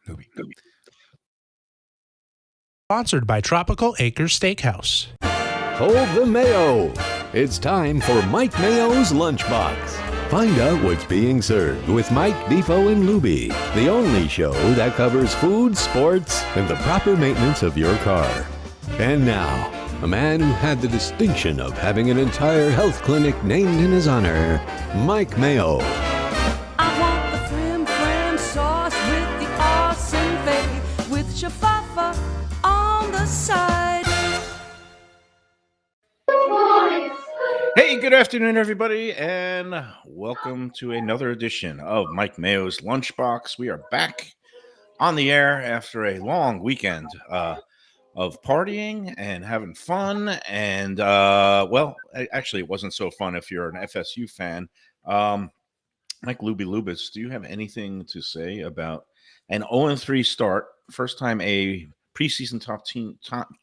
Lubie. Sponsored by Tropical Acres Steakhouse. Hold the Mayo. It's time for Mike Mayo's Lunchbox. Find out what's being served with Mike, Defo and Lubie, the only show that covers food, sports, and the proper maintenance of your car. And now, a man who had the distinction of having an entire health clinic named in his honor, Mike Mayo. I want the frim sauce with the awesome fay, with shafafa on the side. Hey, good afternoon, everybody, and welcome to another edition of Mike Mayo's Lunchbox. We are back on the air after a long weekend of partying and having fun. And, actually, it wasn't so fun if you're an FSU fan. Mike Lubie, do you have anything to say about an 0-3 start? First time a preseason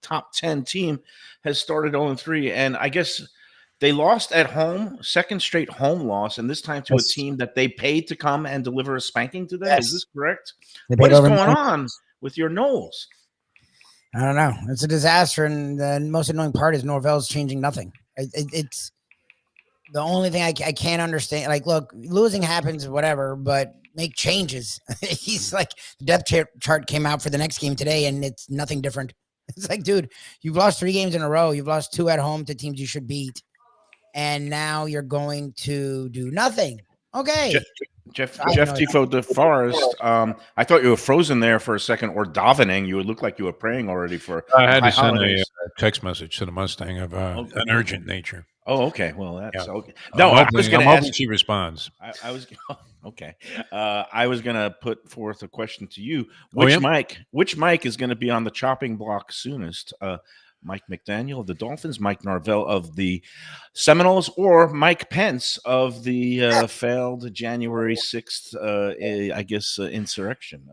top 10 team has started 0-3, and I guess they lost at home, second straight home loss, and this time to a team that they paid to come and deliver a spanking to them. Yes. Is this correct? What is going on with your Knowles? I don't know. It's a disaster, and the most annoying part is Norvell's changing nothing. It's the only thing I can't understand. Like, look, losing happens, whatever, but make changes. He's like, the depth chart came out for the next game today, and it's nothing different. It's like, dude, you've lost 3 games in a row. You've lost 2 at home to teams you should beat, and now you're going to do nothing. Okay. Jeff Tifo DeForest, I thought you were frozen there for a second, or davening. You would look like you were praying already for I had to send a text message to the Mustang of an urgent nature. Oh, okay. Well, that's okay. No, I was going to ask. She responds. I was okay. I was going to put forth a question to you. Which Mike is going to be on the chopping block soonest? Mike McDaniel of the Dolphins, Mike Norvell of the Seminoles, or Mike Pence of the failed January 6th, insurrection?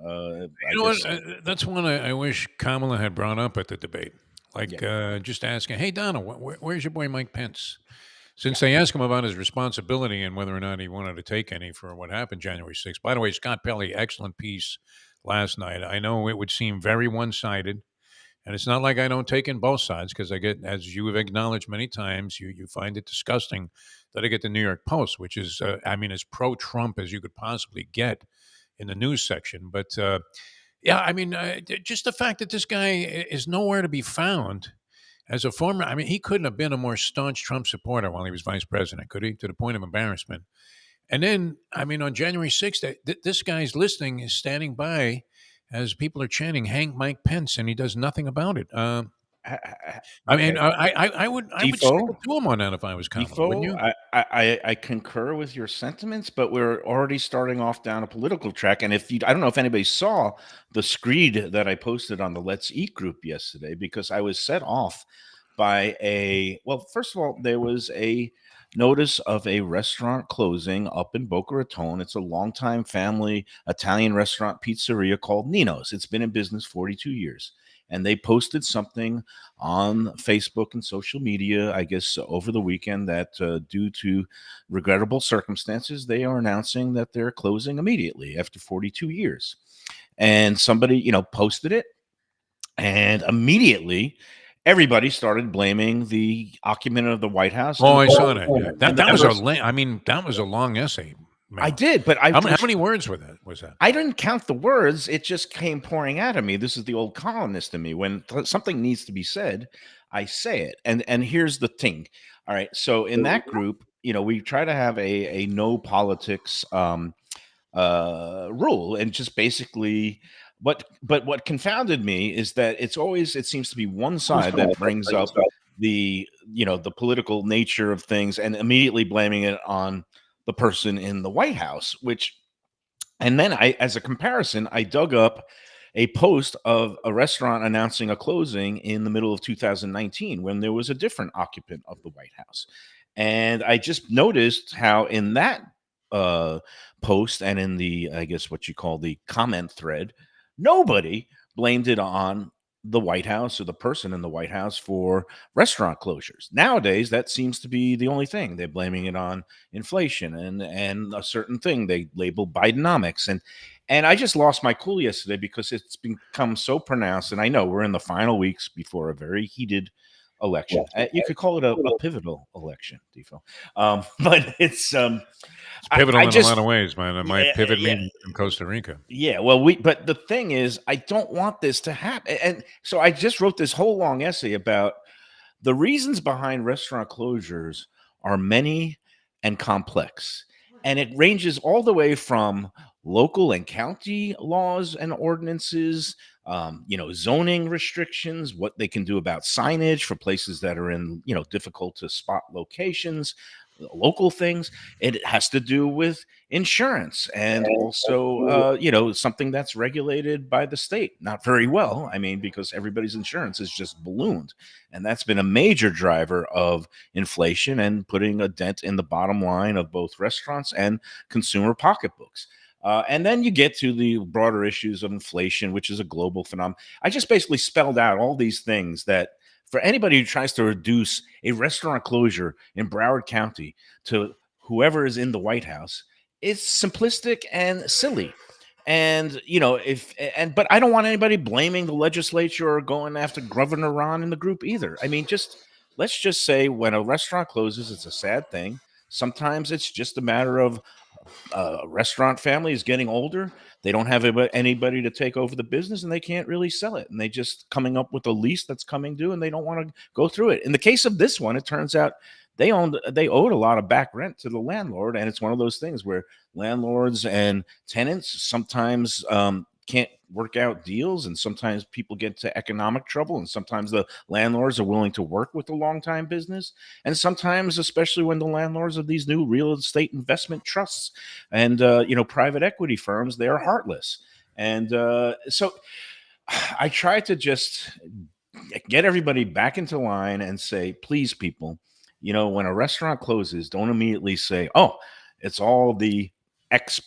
That's one I wish Kamala had brought up at the debate. Just asking, hey, Donna, where's your boy Mike Pence? Since they asked him about his responsibility and whether or not he wanted to take any for what happened January 6th. By the way, Scott Pelley, excellent piece last night. I know it would seem very one-sided, and it's not like I don't take in both sides, because I get, as you have acknowledged many times, you find it disgusting that I get the New York Post, which is, as pro-Trump as you could possibly get in the news section. But, just the fact that this guy is nowhere to be found as a former, he couldn't have been a more staunch Trump supporter while he was vice president, could he? To the point of embarrassment. And then, on January 6th, this guy's listening is standing by as people are chanting, "Hang Mike Pence," and he does nothing about it. I would stick to him on that if I was Kamala, wouldn't you? I concur with your sentiments, but we're already starting off down a political track. And I don't know if anybody saw the screed that I posted on the Let's Eat group yesterday, because I was set off by first of all, there was a notice of a restaurant closing up in Boca Raton. It's a longtime family Italian restaurant pizzeria called Nino's. It's been in business 42 years. And they posted something on Facebook and social media, I guess, over the weekend that due to regrettable circumstances, they are announcing that they're closing immediately after 42 years. And somebody, posted it, and immediately everybody started blaming the occupant of the White House. Oh, I saw that. Yeah. That was a long essay. Man. I did, but how many words was that? I didn't count the words. It just came pouring out of me. This is the old columnist in me. When something needs to be said, I say it. And here's the thing. All right. So in that group, we try to have a no politics rule, and just basically. But what confounded me is that it seems to be one side that brings up the political nature of things and immediately blaming it on the person in the White House, and then as a comparison, I dug up a post of a restaurant announcing a closing in the middle of 2019 when there was a different occupant of the White House. And I just noticed how in that post and in the, I guess what you call the comment thread, nobody blamed it on the White House or the person in the White House for restaurant closures. Nowadays, that seems to be the only thing. They're blaming it on inflation and a certain thing they label Bidenomics. And I just lost my cool yesterday because it's become so pronounced. And I know we're in the final weeks before a very heated election. You could call it a pivotal election, Defo. But it's It's pivotal I in a just lot of ways, man. It might yeah, pivot yeah. me from Costa Rica. Yeah, well, but the thing is, I don't want this to happen. And so I just wrote this whole long essay about the reasons behind restaurant closures are many and complex. And it ranges all the way from local and county laws and ordinances, zoning restrictions, what they can do about signage for places that are in, difficult to spot locations, local things. It has to do with insurance and also, something that's regulated by the state. Not very well. I mean, because everybody's insurance is just ballooned. And that's been a major driver of inflation and putting a dent in the bottom line of both restaurants and consumer pocketbooks. And then you get to the broader issues of inflation, which is a global phenomenon. I just basically spelled out all these things that for anybody who tries to reduce a restaurant closure in Broward County to whoever is in the White House, it's simplistic and silly. And but I don't want anybody blaming the legislature or going after Governor Ron in the group either. I mean, let's just say when a restaurant closes, it's a sad thing. Sometimes it's just a matter of a restaurant family is getting older. They don't have anybody to take over the business and they can't really sell it. And they just coming up with a lease that's coming due and they don't want to go through it. In the case of this one, it turns out they owed a lot of back rent to the landlord. And it's one of those things where landlords and tenants sometimes can't work out deals, and sometimes people get to economic trouble, and sometimes the landlords are willing to work with the longtime business, and sometimes, especially when the landlords of these new real estate investment trusts and private equity firms, they are heartless. And so I try to just get everybody back into line and say, please, people, when a restaurant closes, don't immediately say, oh, it's all the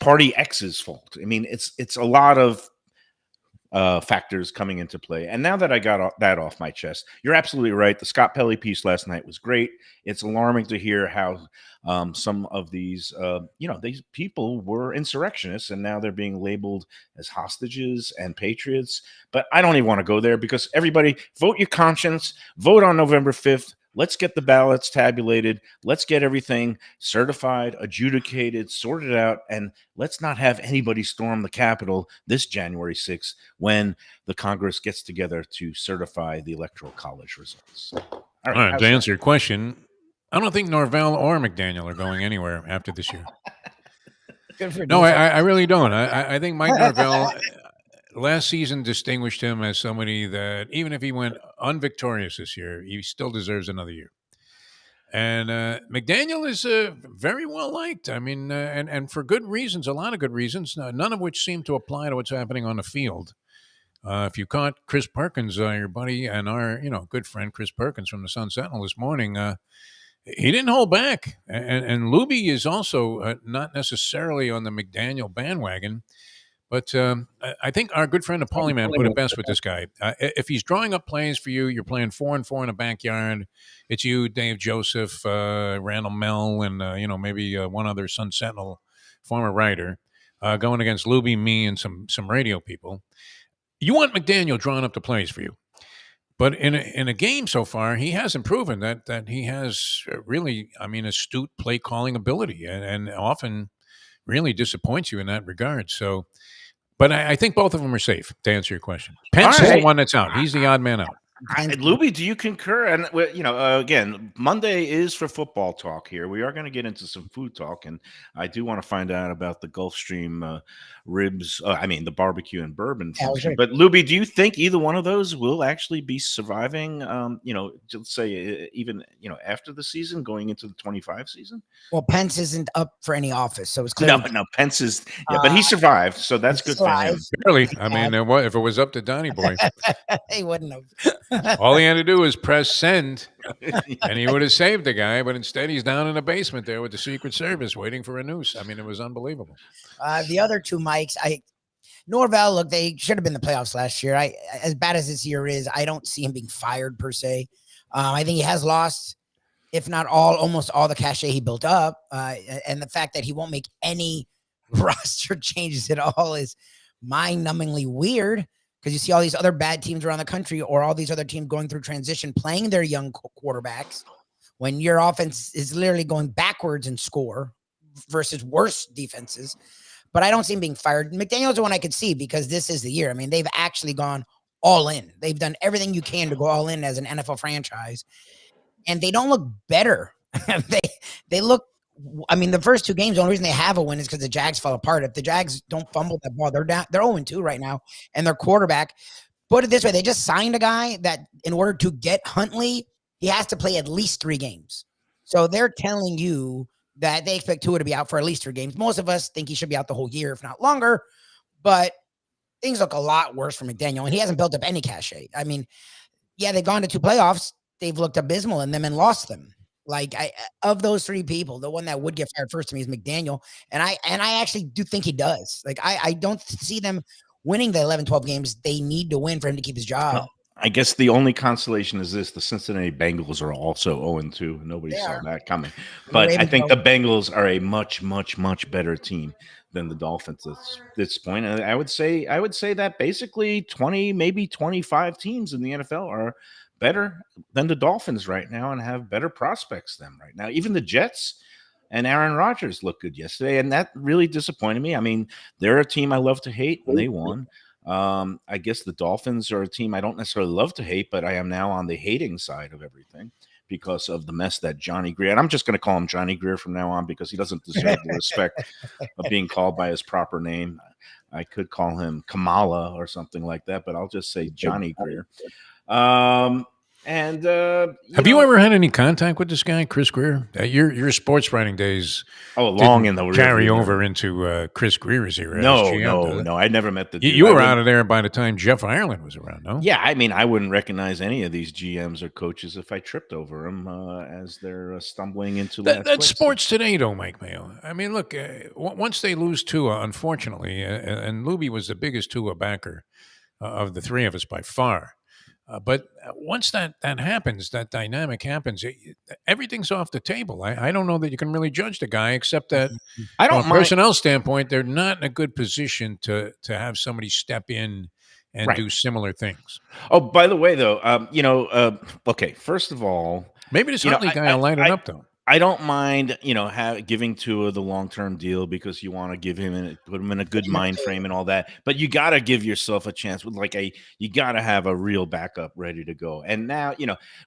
party X's fault. I mean, it's a lot of factors coming into play. And now that I got that off my chest, you're absolutely right. The Scott Pelley piece last night was great. It's alarming to hear how some of these people were insurrectionists and now they're being labeled as hostages and patriots. But I don't even want to go there because everybody vote your conscience, vote on November 5th. Let's get the ballots tabulated. Let's get everything certified, adjudicated, sorted out, and let's not have anybody storm the Capitol this January 6th when the Congress gets together to certify the Electoral College results. All right, to answer your question, I don't think Norvell or McDaniel are going anywhere after this year. No, I really don't. I think Mike Norvell last season distinguished him as somebody that even if he went unvictorious this year, he still deserves another year. And McDaniel is very well liked. I mean, and for good reasons, a lot of good reasons, none of which seem to apply to what's happening on the field. If you caught Chris Perkins, your buddy and our good friend Chris Perkins from the Sun Sentinel this morning, he didn't hold back. And Lubie is also not necessarily on the McDaniel bandwagon. But I think our good friend, the Polyman, put it best with this guy. If he's drawing up plays for you, you're playing 4-4 in a backyard. It's you, Dave Joseph, Randall Mell, and maybe one other Sun Sentinel former writer going against Lubie, me, and some radio people. You want McDaniel drawing up the plays for you. But in a game so far, he hasn't proven that he has really, astute play calling ability, and often really disappoints you in that regard. So. But I think both of them are safe, to answer your question. Pence is the one that's out. He's the odd man out. Lubie, do you concur? And again, Monday is for football talk here. We are going to get into some food talk, and I do want to find out about the Gulfstream ribs. The barbecue and bourbon function. But Lubie, do you think either one of those will actually be surviving? Let's say even after the season, going into the 25 season. Well, Pence isn't up for any office, so it's clear. No, Pence is. Yeah, but he survived, so that's good for him. Barely. If it was up to Donnie Boy, he wouldn't have. All he had to do was press send, and he would have saved the guy. But instead, he's down in the basement there with the Secret Service waiting for a noose. It was unbelievable. The other two mics, Norvell, look, they should have been in the playoffs last year. As bad as this year is, I don't see him being fired per se. I think he has lost, if not almost all the cachet he built up. And the fact that he won't make any roster changes at all is mind-numbingly weird, because you see all these other bad teams around the country, or all these other teams going through transition, playing their young quarterbacks, when your offense is literally going backwards in score versus worse defenses. But I don't see him being fired. McDaniel's the one I could see, because this is the year. I mean, they've actually gone all in. They've done everything you can to go all in as an NFL franchise, and they don't look better. they look. I mean, the first two games, the only reason they have a win is because the Jags fell apart. If the Jags don't fumble that ball, they're down. They're 0-2 right now, and their quarterback. Put it this way: they just signed a guy that, in order to get Huntley, he has to play at least 3 games. So they're telling you that they expect Tua to be out for at least 3 games. Most of us think he should be out the whole year, if not longer. But things look a lot worse for McDaniel, and he hasn't built up any cachet. I mean, yeah, they've gone to 2 playoffs. They've looked abysmal in them and lost them. Like, of those 3 people, the one that would get fired first to me is McDaniel. And I actually do think he does. Like, I don't see them winning the 11, 12 games they need to win for him to keep his job. Well, I guess the only consolation is this: the Cincinnati Bengals are also 0-2. Nobody saw that coming. But I think the Bengals are a much, much, much better team than the Dolphins at this point. And I would say that basically 20, maybe 25 teams in the NFL are better than the Dolphins right now and have better prospects than right now. Even the Jets and Aaron Rodgers looked good yesterday, and that really disappointed me. I mean, they're a team I love to hate, and they won. I guess the Dolphins are a team I don't necessarily love to hate, but I am now on the hating side of everything because of the mess that Johnny Greer, and I'm just going to call him Johnny Greer from now on, because he doesn't deserve the respect of being called by his proper name. I could call him Kamala or something like that, but I'll just say Johnny Greer. Have you ever had any contact with this guy, Chris Greer? Your sports writing days long in the carry over into Chris Greer's era. No. I never met the dude. You were out of there by the time Jeff Ireland was around, no? Yeah, I mean, I wouldn't recognize any of these GMs or coaches if I tripped over them as they're stumbling into that's sports today, though, Mike Mayo. I mean, look, once they lose Tua, unfortunately, and Lubie was the biggest Tua backer of the 3 of us by far. But once that happens, that dynamic happens, everything's off the table. I don't know that you can really judge the guy, except that from a personnel standpoint, they're not in a good position to have somebody step in and do similar things. Oh, by the way, though, okay, first of all, maybe this Huntley guy will line it up, though. I don't mind, giving Tua the long-term deal, because you want to put him in a good mind frame and all that. But you got to give yourself a chance with you got to have a real backup ready to go. And now,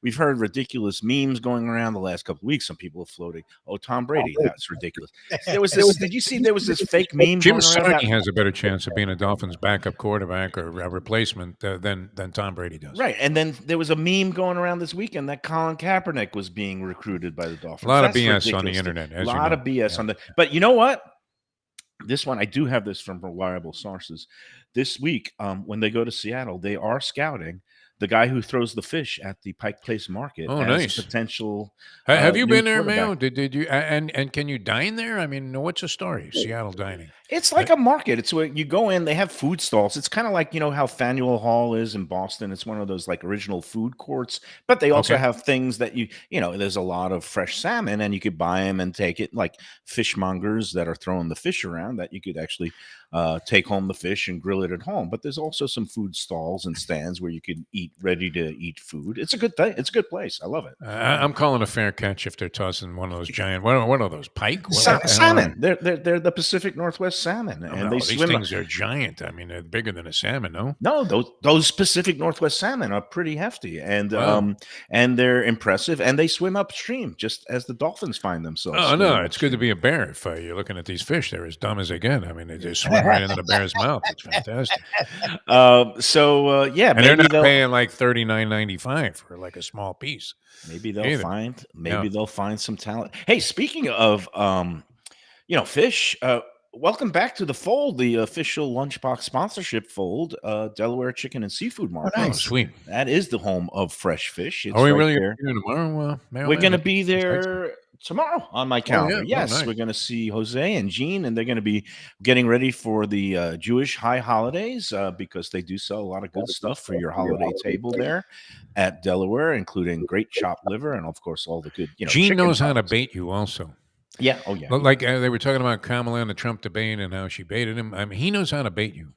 we've heard ridiculous memes going around the last couple of weeks. Some people are floating, "Oh, Tom Brady, that's ridiculous." Did you see there was this fake meme? Jim Sarkey has a better chance of being a Dolphins backup quarterback or a replacement than Tom Brady does. Right. And then there was a meme going around this weekend that Colin Kaepernick was being recruited by the Dolphins. A lot of BS on the internet. A lot of BS on the. But you know what? This one, I do have this from reliable sources. This week, when they go to Seattle, they are scouting the guy who throws the fish at the Pike Place Market. Oh, as nice. A potential. Have you been there, Mayo? Did you? And can you dine there? I mean, what's the story? Seattle dining. It's like a market. It's where you go in. They have food stalls. It's kind of like, how Faneuil Hall is in Boston. It's one of those original food courts. But they also have things that there's a lot of fresh salmon, and you could buy them and take it, like fishmongers that are throwing the fish around, that you could actually take home the fish and grill it at home. But there's also some food stalls and stands where you could eat ready-to-eat food. It's a good thing. It's a good place. I love it. I'm calling a fair catch if they're tossing one of those giant. What are those? Pike? Salmon. They're the Pacific Northwest salmon, and they swim. These things are giant. I mean, they're bigger than a salmon. No, those Pacific Northwest salmon are pretty hefty, and and they're impressive, and they swim upstream just as the dolphins find themselves. Oh no, it's good to be a bear if you're looking at these fish. They're as dumb as they get. I mean, they just swim right into the bear's mouth. It's fantastic. And they're not paying like $39.95 for a small piece. Maybe they'll find some talent. Hey, speaking of fish. Welcome back to the fold, the official Lunchbox sponsorship fold, Delaware Chicken and Seafood Market. Oh, nice. Sweet. That is the home of fresh fish. It's Are we right really there. tomorrow? We're going to be there tomorrow on my Oh, calendar. yeah. Oh, Yes, nice. we're going to see Jose and Jean, and they're going to be getting ready for the Jewish high holidays because they do sell a lot of good stuff for your holiday table there at Delaware, including great chopped liver and, of course, all the good, Gene chicken knows how to products. bait you also. Yeah. Oh, yeah. Like they were talking about Kamala and the Trump debate and how she baited him. I mean, he knows how to bait you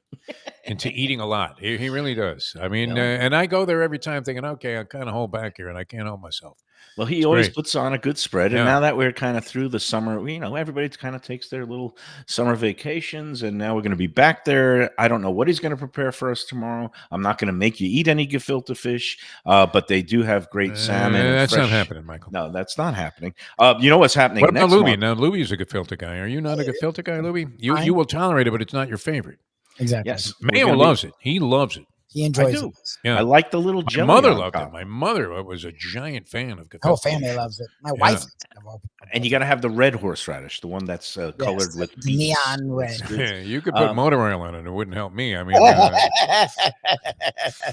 into eating a lot. He really does. I mean, Yeah. and I go there every time thinking, okay, I kind of hold back here and I can't help myself. Well, he It's always great. puts on a good spread, and Yeah. now that we're kind of through the summer, everybody kind of takes their little summer vacations, and now we're going to be back there. I don't know what he's going to prepare for us tomorrow. I'm not going to make you eat any gefilte fish, but they do have great salmon and That's fresh. not happening, Michael. No, that's not happening. You know what's happening What about next Lubie? month? Now, Lubie's a gefilte guy. Are you not a gefilte guy, Lubie? You will tolerate it, but it's not your favorite. Exactly. Yes, we're Mayo gonna be- loves it. He loves it. He I enjoys do. it. Yeah. I like the little My jelly. mother on loved top. it. My mother was a giant fan of gefilte. The whole family loves it. My Yeah. wife. And you got to have the red horseradish, the one that's colored with the beets. neon red. Yeah, you could put motor oil on it. It wouldn't help me. I mean,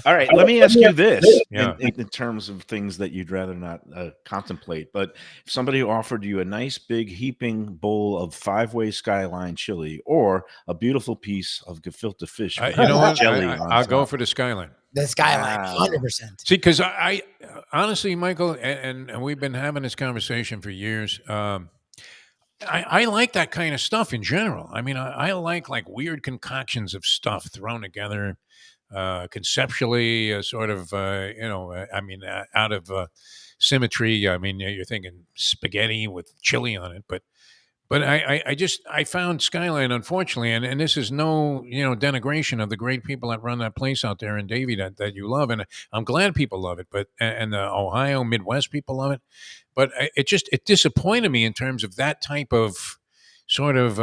All right, let me ask you this Yeah. in terms of things that you'd rather not contemplate. But if somebody offered you a nice big heaping bowl of 5-way skyline chili or a beautiful piece of gefilte fish, with you know what? jelly on I'll go top. for the skyline. The skyline, Wow. 100%. See, because I honestly, Michael, and we've been having this conversation for years. I like that kind of stuff in general. I mean, I like weird concoctions of stuff thrown together conceptually, out of symmetry. I mean, you're thinking spaghetti with chili on it, but I found Skyline, unfortunately, and this is no denigration of the great people that run that place out there in Davie that you love, and I'm glad people love it, but and the Ohio Midwest people love it, but it disappointed me in terms of that type of sort of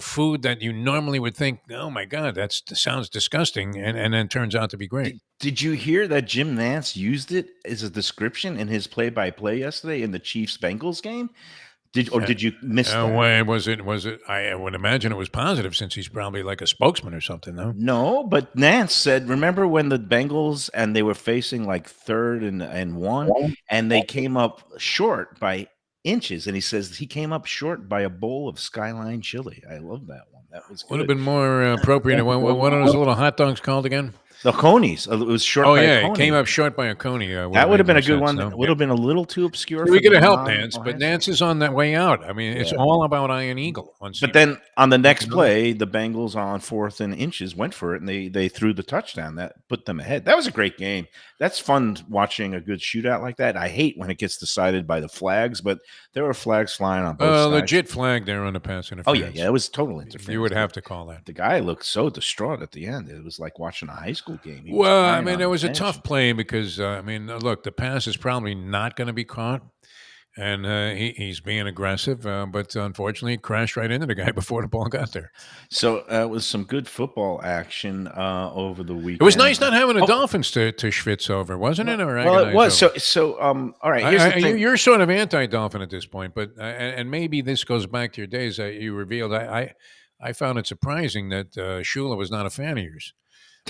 food that you normally would think, oh my God, that sounds disgusting, and then turns out to be great. Did you hear that Jim Nantz used it as a description in his play-by-play yesterday in the Chiefs-Bengals game? Did you miss that? Why was it? I would imagine it was positive since he's probably like a spokesman or something. No. No, but Nance said, remember when the Bengals and they were facing like 3rd and 1, and they came up short by inches, and he says he came up short by a bowl of Skyline chili. I love that one. That was good. Would have been more appropriate. What are those little hot dogs called again? The Conies. It was short Oh by a yeah, Coney. it came up short by a Coney. That would have been a good sense, one. no? It would have been a little too obscure. We for could the have helped non- Nance, but Ohio Nance is on that way out. I mean, it's all about Iron Eagle. But then on the next play, the Bengals on 4th and inches went for it, and they threw the touchdown that put them ahead. That was a great game. That's fun watching a good shootout like that. I hate when it gets decided by the flags, but there were flags flying on both sides. Legit flag there on the pass interference. Oh yeah, it was total interference. You would have to call that. The guy looked so distraught at the end. It was like watching a high school game. He was Well, I crying mean, on it the was a bench. tough play because look, the pass is probably not going to be caught, and he's being aggressive, but unfortunately, he crashed right into the guy before the ball got there. So it was some good football action over the weekend. It was nice not having the Dolphins to schwitz over, wasn't it? Or Well, it agonize was. over? All right. Here's the thing. You're sort of anti-Dolphin at this point, but and maybe this goes back to your days that you revealed. I found it surprising that Shula was not a fan of yours.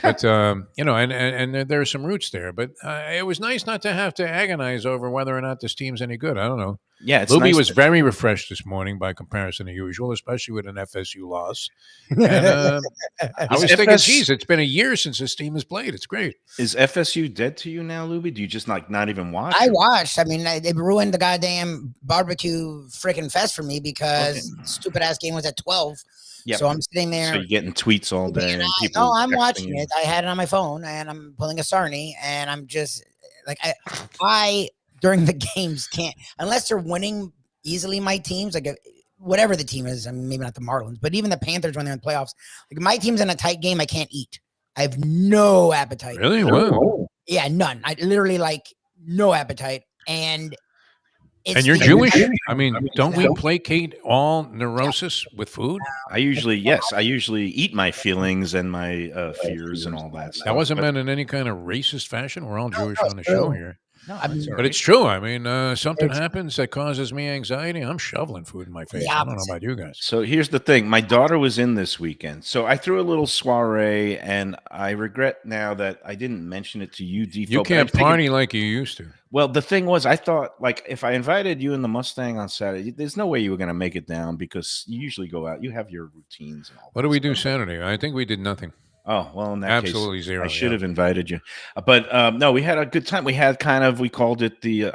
But and there are some roots there. But it was nice not to have to agonize over whether or not this team's any good. I don't know. Yeah, it's Lubie nice was to- very refreshed this morning by comparison to usual, especially with an FSU loss. And I was Is thinking, FS geez, it's been a year since this team has played. It's great. Is FSU dead to you now, Lubie? Do you just not even watch? I watched. I mean, they ruined the goddamn barbecue freaking fest for me because stupid ass game was at 12. Yep. So I'm sitting there. So you're getting tweets all day and people. No, I'm texting watching you. it. I had it on my phone and I'm pulling a Sarnie and I'm just like I during the games can't unless they're winning easily. My teams whatever the team is. I mean, maybe not the Marlins, but even the Panthers when they're in the playoffs. Like my team's in a tight game, I can't eat. I have no appetite. Really? Wow. Yeah, none. I literally like no appetite and. And you're Jewish? I mean, don't we placate all neurosis with food? I usually eat my feelings and my fears and all that stuff. That wasn't but- meant in any kind of racist fashion. We're all Jewish no, on the it's show true. here. No, I that's mean, all But right. it's true. I mean, something It's happens that causes me anxiety. I'm shoveling food in my face. the I don't know opposite. about you guys. So here's the thing. My daughter was in this weekend. So I threw a little soiree, and I regret now that I didn't mention it to you, Defo. You But I can't figured, party like you used to. well, the thing was, I thought, like, if I invited you and the Mustang on Saturday, there's no way you were going to make it down because you usually go out. You have your routines and all What that do we do stuff. Saturday? I think we did nothing. Oh, well, in that Absolutely case, zero. I should Yeah. have invited you. But no, we had a good time. We had we called it the,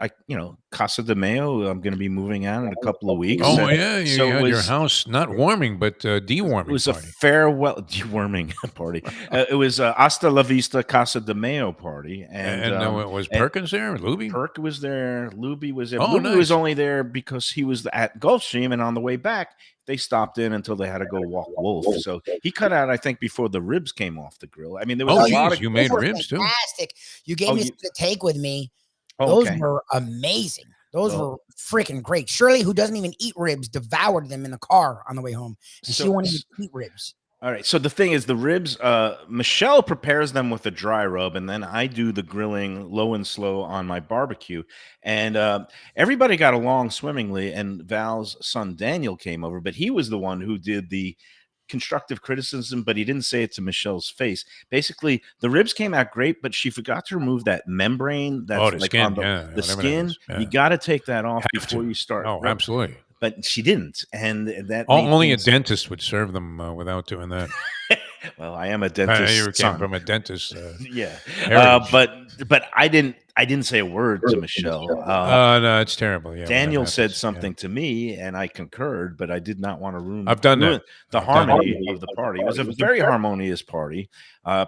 Casa de Mayo. I'm going to be moving out in a couple of weeks. Oh And yeah, you so it had your was, house not warming but it dewarming was a party. farewell deworming party. It was a Hasta la Vista Casa de Mayo party. And it was and Perkins there, Lubie. Perk was there. Lubie was there. Oh, Lubie was nice. only there because he was at Gulfstream, and on the way back, they stopped in until they had to go walk wolf. So he cut out, I think, before the ribs came off the grill. I mean, there was Oh, a lot geez, of. you those made were ribs too. fantastic. You gave Oh, me you- something to take with me. Oh, Those okay. were amazing. Those Well- were freaking great. Shirley, who doesn't even eat ribs, devoured them in the car on the way home. And she So- won't even eat ribs. All right. So the thing is, the ribs, Michelle prepares them with a dry rub, and then I do the grilling low and slow on my barbecue. And everybody got along swimmingly. And Val's son Daniel came over, but he was the one who did the constructive criticism, but he didn't say it to Michelle's face. Basically, the ribs came out great, but she forgot to remove that membrane that's Oh, the like skin, on yeah, the whatever that skin. is, yeah. You got to take that off Have before to. you start. Oh, absolutely. But she didn't, and that made Only a things- dentist would serve them without doing that. Well, I am a You dentist. came son. from a dentist. Yeah, heritage. but I didn't say a word to Michelle. No, it's terrible. Yeah, when that Daniel said happens, yeah. something to me, and I concurred, but I did not want to ruin. I've done that. ruin the I've done harmony of the party. It was a very harmonious party.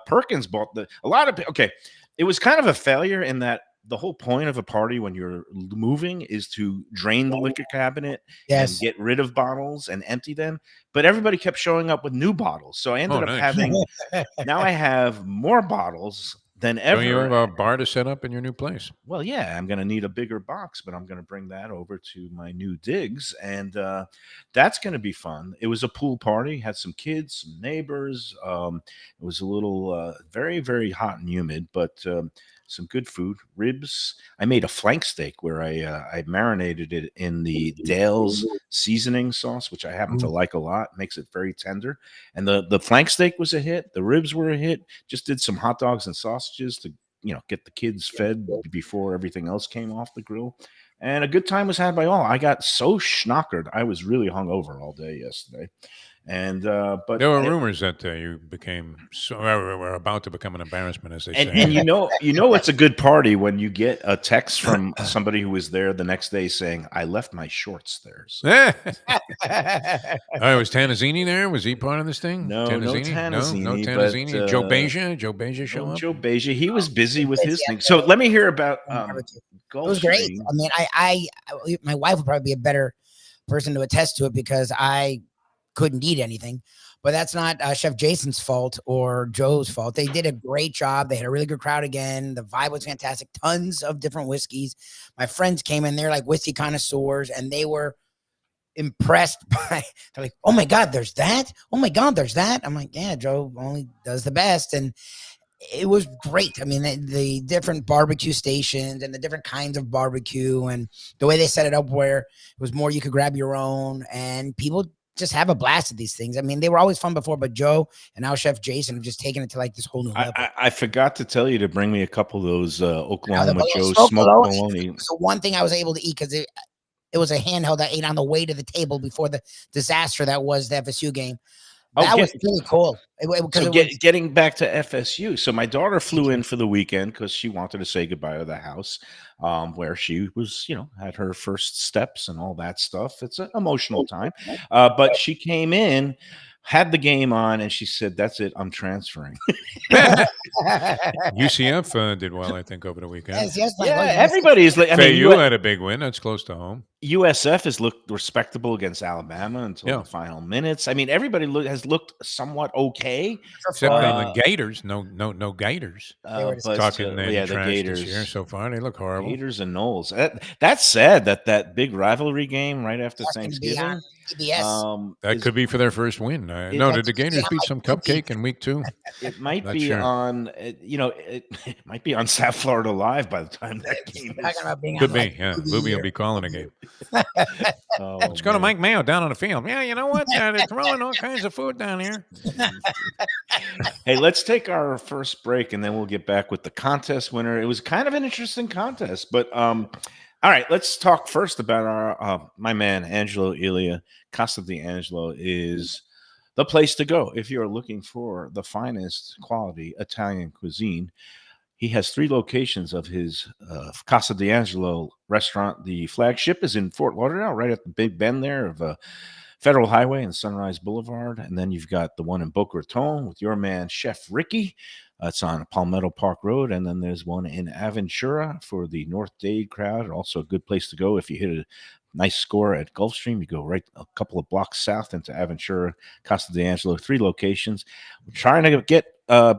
Perkins bought a lot of. Okay, it was kind of a failure in that the whole point of a party when you're moving is to drain the liquor cabinet Yes. and get rid of bottles and empty them. But everybody kept showing up with new bottles, so I ended up nice. having. Now I have more bottles than ever. So you have a bar to set up in your new place. Well, yeah, I'm going to need a bigger box, but I'm going to bring that over to my new digs, and that's going to be fun. It was a pool party, had some kids, some neighbors. It was a little very, very hot and humid, but some good food. Ribs. I made a flank steak where I marinated it in the Dale's seasoning sauce, which I happen to like a lot. Makes it very tender. And the flank steak was a hit. The ribs were a hit. Just did some hot dogs and sausages to get the kids fed before everything else came off the grill. And a good time was had by all. I got so schnockered. I was really hungover all day yesterday. And but There were rumors that you became were about to become an embarrassment, as they say. and you know it's a good party when you get a text from somebody who was there the next day saying, "I left my shorts there." So, Was Tanazzini there? Was he part of this thing? No Tanazzini, no but, Tanazzini. Joe Beja show up. Joe Beja, he was busy with his thing. So let me hear about It was great. Gulfstream. I mean, I my wife would probably be a better person to attest to it because I couldn't eat anything. But that's not Chef Jason's fault or Joe's fault. They did a great job. They had a really good crowd again. The vibe was fantastic. Tons of different whiskeys. My friends came in. They're like whiskey connoisseurs, and they were impressed by. They're like, "Oh my God, there's that! Oh my God, there's that!" I'm like, "Yeah, Joe only does the best." And it was great. I mean, the different barbecue stations and the different kinds of barbecue and the way they set it up where it was more you could grab your own, and people just have a blast at these things. I mean, they were always fun before, but Joe and now Chef Jason have just taken it to like this whole new level. I forgot to tell you to bring me a couple of those Oklahoma the Joe smoked smoked bologna. bologna. So one thing I was able to eat because it was a handheld I ate on the way to the table before the disaster that was the FSU game. That was really cool. So getting back to FSU, so my daughter flew in for the weekend because she wanted to say goodbye to the house, where she was, had her first steps and all that stuff. It's an emotional time, but she came in, had the game on, and she said, "That's it, I'm transferring." UCF did well, I think, over the weekend. yes, everybody's like, FAU had a big win. That's close to home. USF has looked respectable against Alabama until the final minutes. I mean, everybody has looked somewhat okay, except on the Gators. No Gators. But Talking the trash Gators this year so far, they look horrible. Gators and Knowles. That's sad that big rivalry game right after That's gonna be Thanksgiving. on PBS. That could be for their first win. No, did the Gators beat some cupcake in week 2? It might Not be sure. on, it might be on South Florida Live by the time that game Talking is. about being Could on, be, like, yeah. TV Lubie will or- be calling a game. Oh, Let's go to man. Mike Mayo down on the field. Yeah, you know what? They're throwing all kinds of food down here. Hey, let's take our first break and then we'll get back with the contest winner. It was kind of an interesting contest, but all right, let's talk first about our my man Angelo Elia. Casa d'Angelo is the place to go if you're looking for the finest quality Italian cuisine. He has 3 locations of his Casa d'Angelo restaurant. The flagship is in Fort Lauderdale, right at the Big Bend there of Federal Highway and Sunrise Boulevard. And then you've got the one in Boca Raton with your man, Chef Ricky. It's on Palmetto Park Road. And then there's one in Aventura for the North Dade crowd. Also a good place to go if you hit a nice score at Gulfstream. You go right a couple of blocks south into Aventura, Casa d'Angelo, 3 locations. We're trying to get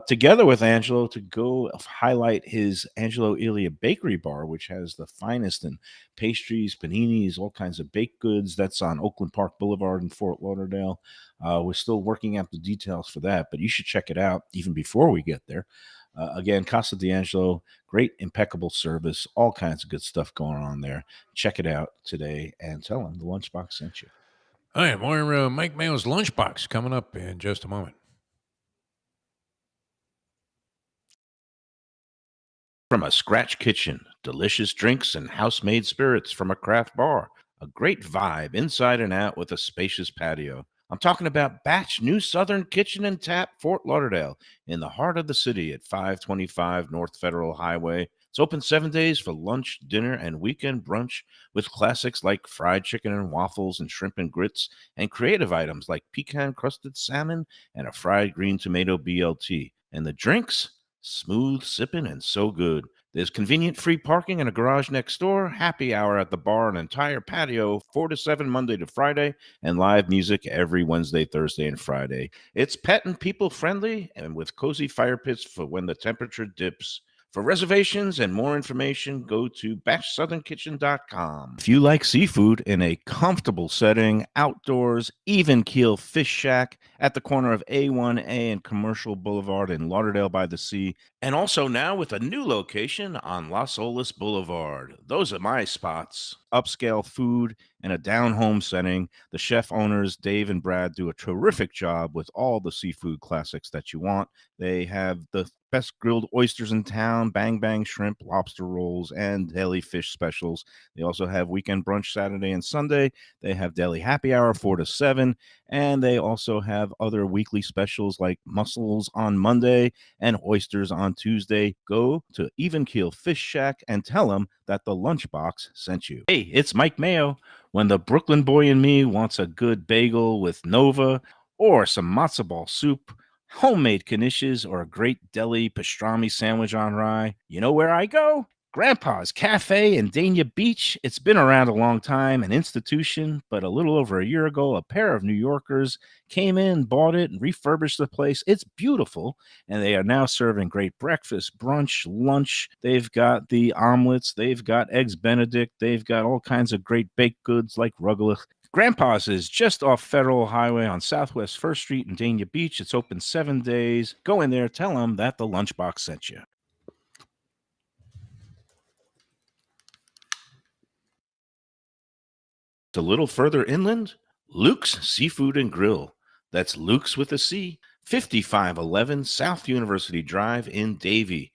together with Angelo to go highlight his Angelo Elia Bakery Bar, which has the finest in pastries, paninis, all kinds of baked goods. That's on Oakland Park Boulevard in Fort Lauderdale. We're still working out the details for that, but you should check it out even before we get there. Again, Casa d'Angelo, great, impeccable service, all kinds of good stuff going on there. Check it out today and tell them the Lunchbox sent you. All right, more Mike Mayo's Lunchbox coming up in just a moment. From a scratch kitchen, delicious drinks and house-made spirits from a craft bar. A great vibe inside and out with a spacious patio. I'm talking about Batch New Southern Kitchen and Tap, Fort Lauderdale, in the heart of the city at 525 North Federal Highway. It's open 7 days for lunch, dinner, and weekend brunch with classics like fried chicken and waffles and shrimp and grits, and creative items like pecan-crusted salmon and a fried green tomato BLT. And the drinks? Smooth sipping and so good. There's convenient free parking and a garage next door, happy hour at the bar, an entire patio, 4 to 7 Monday to Friday, and live music every Wednesday, Thursday, and Friday. It's pet and people friendly and with cozy fire pits for when the temperature dips. For reservations and more information, go to batchsouthernkitchen.com. If you like seafood in a comfortable setting, outdoors, even keel fish shack at the corner of A1A and Commercial Boulevard in Lauderdale by the Sea, and also now with a new location on Las Olas Boulevard. Those are my spots. Upscale food and a down-home setting. The chef owners, Dave and Brad, do a terrific job with all the seafood classics that you want. They have the best grilled oysters in town, bang bang shrimp, lobster rolls, and deli fish specials. They also have weekend brunch Saturday and Sunday. They have deli happy hour 4 to 7, and they also have other weekly specials like mussels on Monday and oysters on Tuesday. Go to Even Keel Fish Shack and tell them that the Lunchbox sent you. Hey, it's Mike Mayo. When the Brooklyn boy in me wants a good bagel with Nova or some matzo ball soup, homemade knishes, or a great deli pastrami sandwich on rye, you know where I go? Grandpa's Cafe in Dania Beach. It's been around a long time, an institution, but a little over a year ago, a pair of New Yorkers came in, bought it, and refurbished the place. It's beautiful, and they are now serving great breakfast, brunch, lunch. They've got the omelets, they've got eggs Benedict, they've got all kinds of great baked goods like rugelach. Grandpa's is just off Federal Highway on Southwest 1st Street in Dania Beach. It's open 7 days. Go in there, tell them that the Lunchbox sent you. A little further inland, Luke's Seafood and Grill. That's Luke's with a C, 5511 South University Drive in Davie.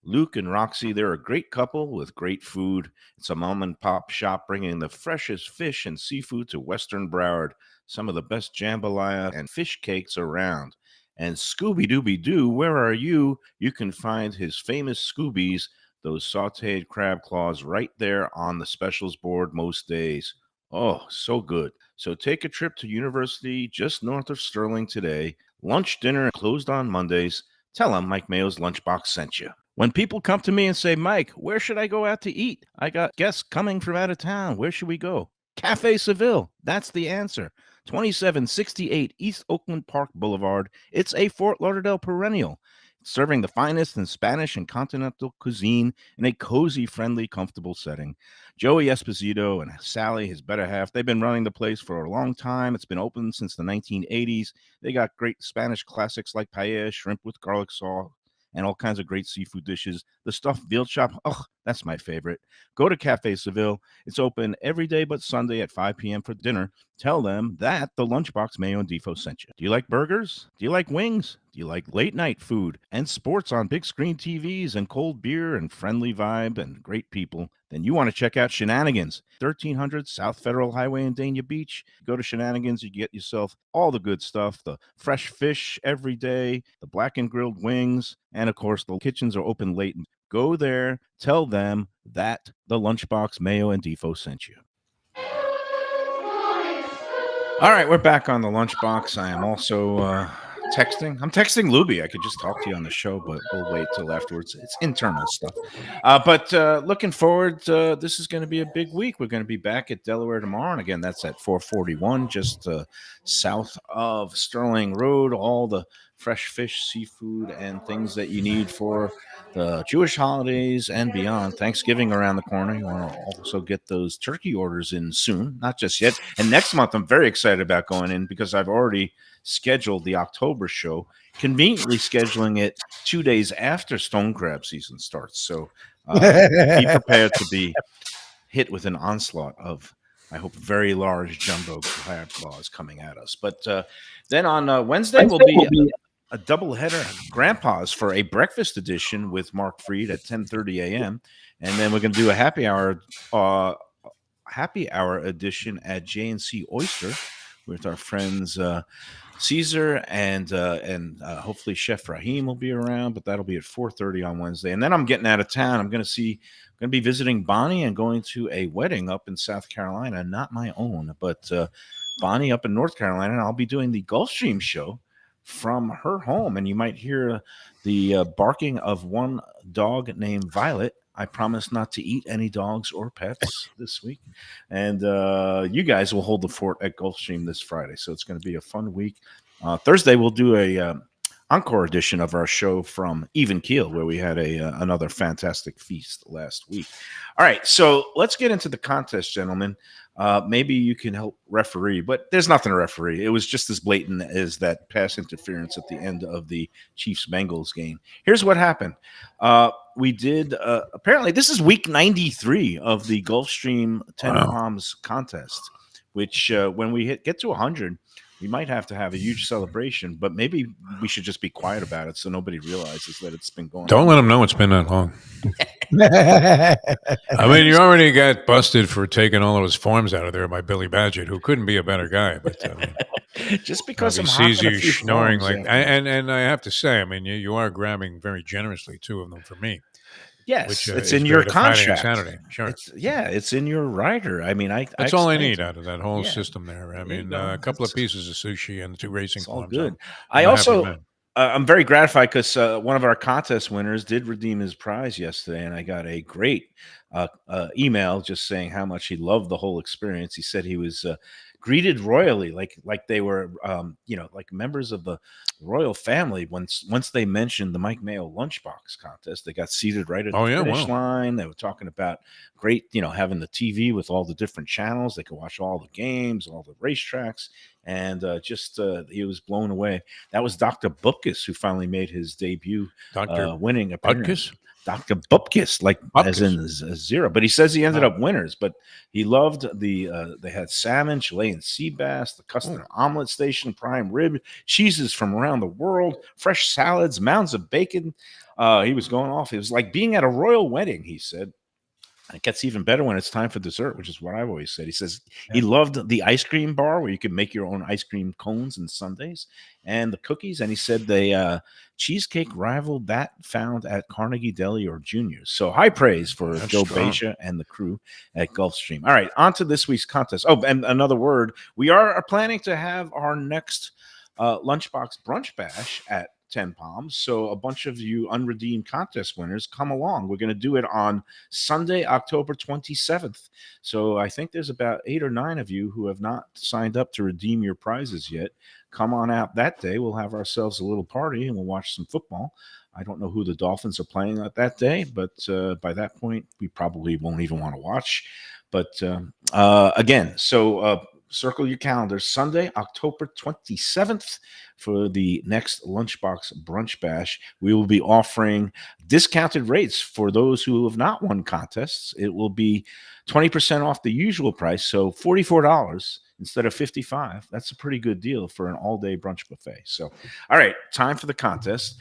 Luke and Roxy, they're a great couple with great food. It's a mom and pop shop bringing the freshest fish and seafood to Western Broward. Some of the best jambalaya and fish cakes around. And Scooby-Dooby-Doo, where are you? You can find his famous Scoobies, those sauteed crab claws, right there on the specials board most days. Oh, so good. So take a trip to University just north of Sterling today. Lunch, dinner, closed on Mondays. Tell them Mike Mayo's Lunchbox sent you. When people come to me and say, Mike, where should I go out to eat? I got guests coming from out of town. Where should we go? Cafe Seville. That's the answer. 2768 East Oakland Park Boulevard. It's a Fort Lauderdale perennial. serving the finest in Spanish and continental cuisine in a cozy, friendly, comfortable setting. Joey Esposito and Sally, his better half, they've been running the place for a long time. It's been open since the 1980s. They got great Spanish classics like paella, shrimp with garlic sauce, and all kinds of great seafood dishes. The stuffed veal chop, oh, that's my favorite. Go to Cafe Seville. It's open every day but Sunday at 5 p.m. for dinner. Tell them that the Lunchbox Mayo and Defo sent you. Do you like burgers? Do you like wings? Do you like late night food and sports on big screen TVs and cold beer and friendly vibe and great people? Then you want to check out Shenanigans, 1300 South Federal Highway in Dania Beach. Go to Shenanigans, you get yourself all the good stuff, the fresh fish every day, the black and grilled wings, and of course, the kitchens are open late. Go there, tell them that the Lunchbox Mayo and Defo sent you. All right, we're back on the Lunchbox. I am also texting. I'm texting Lubie. I could just talk to you on the show, but we'll wait till afterwards. It's internal stuff. But looking forward, this is going to be a big week. We're going to be back at Delaware tomorrow. And again, that's at 441, just south of Sterling Road. All the fresh fish, seafood, and things that you need for the Jewish holidays and beyond. Thanksgiving around the corner. You want to also get those turkey orders in soon, not just yet. And next month, I'm very excited about going in because I've already scheduled the October show, conveniently scheduling it 2 days after stone crab season starts. So be prepared to be hit with an onslaught of, I hope, very large jumbo crab claws coming at us. But then on Wednesday will be a doubleheader Grandpa's for a breakfast edition with Mark Freed at 10:30 a.m. And then we're going to do a happy hour edition at J&C Oyster with our friends Caesar and hopefully Chef Rahim will be around, but that'll be at 4:30 on Wednesday. And then I'm getting out of town. I'm going to be visiting Bonnie and going to a wedding up in South Carolina, not my own, but Bonnie up in North Carolina. And I'll be doing the Gulfstream show from her home, and you might hear the barking of one dog named Violet. I promise not to eat any dogs or pets this week. And you guys will hold the fort at Gulfstream this Friday, so it's going to be a fun week. Thursday, we'll do a encore edition of our show from Even Keel, where we had another fantastic feast last week. All right, so let's get into the contest, gentlemen. Maybe you can help referee, but there's nothing to referee. It was just as blatant as that pass interference at the end of the Chiefs-Bengals game. Here's what happened. We did, apparently, this is week 93 of the Gulfstream 10 Palms contest, which when we get to 100, we might have to have a huge celebration, but maybe we should just be quiet about it so nobody realizes that it's been going on. Don't let them know it's been that long. I mean, you already got busted for taking all of his forms out of there by Billy Badgett, who couldn't be a better guy. But just because he I'm sees you hopping snoring like, and I have to say, I mean, you are grabbing very generously 2 of them for me. Yes, which, it's is in your good Friday and contract. Saturday. Sure. It's in your rider. I mean, that's all I need out of that whole system there. I There you mean, go. a couple of pieces of sushi and the 2 racing It's all forms. good. I'm a happy also, man. I'm very gratified because one of our contest winners did redeem his prize yesterday, and I got a great email just saying how much he loved the whole experience. He said he was greeted royally, like they were, like members of the royal family. Once they mentioned the Mike Mayo Lunchbox contest, they got seated right at the finish line. They were talking about great, having the TV with all the different channels. They could watch all the games, all the racetracks, and he was blown away. That was Dr. Bupkis who finally made his debut, winning appearance. Dr. Bupkis, as in zero. But he says he ended up winners. But he loved they had salmon, Chilean sea bass, the custom omelet station, prime rib, cheeses from around the world, fresh salads, mounds of bacon. He was going off. It was like being at a royal wedding, he said. It gets even better when it's time for dessert, which is what I've always said. He says he loved the ice cream bar where you could make your own ice cream cones and sundaes and the cookies. And he said the cheesecake rivaled that found at Carnegie Deli or Junior's. So high praise for Joe Beja and the crew at Gulfstream. All right, on to this week's contest. Oh, and another word. We are planning to have our next Lunchbox Brunch Bash at 10 Palms. So a bunch of you unredeemed contest winners, come along. We're going to do it on Sunday, October 27th. So I think there's about 8 or 9 of you who have not signed up to redeem your prizes yet. come on out that day. We'll have ourselves a little party and we'll watch some football. I don't know who the Dolphins are playing at that day, but by that point, we probably won't even want to watch. But again, so circle your calendar. Sunday, October 27th for the next Lunchbox Brunch Bash. We will be offering discounted rates for those who have not won contests. It will be 20% off the usual price, so $44 instead of $55. That's a pretty good deal for an all-day brunch buffet. So, all right, time for the contest.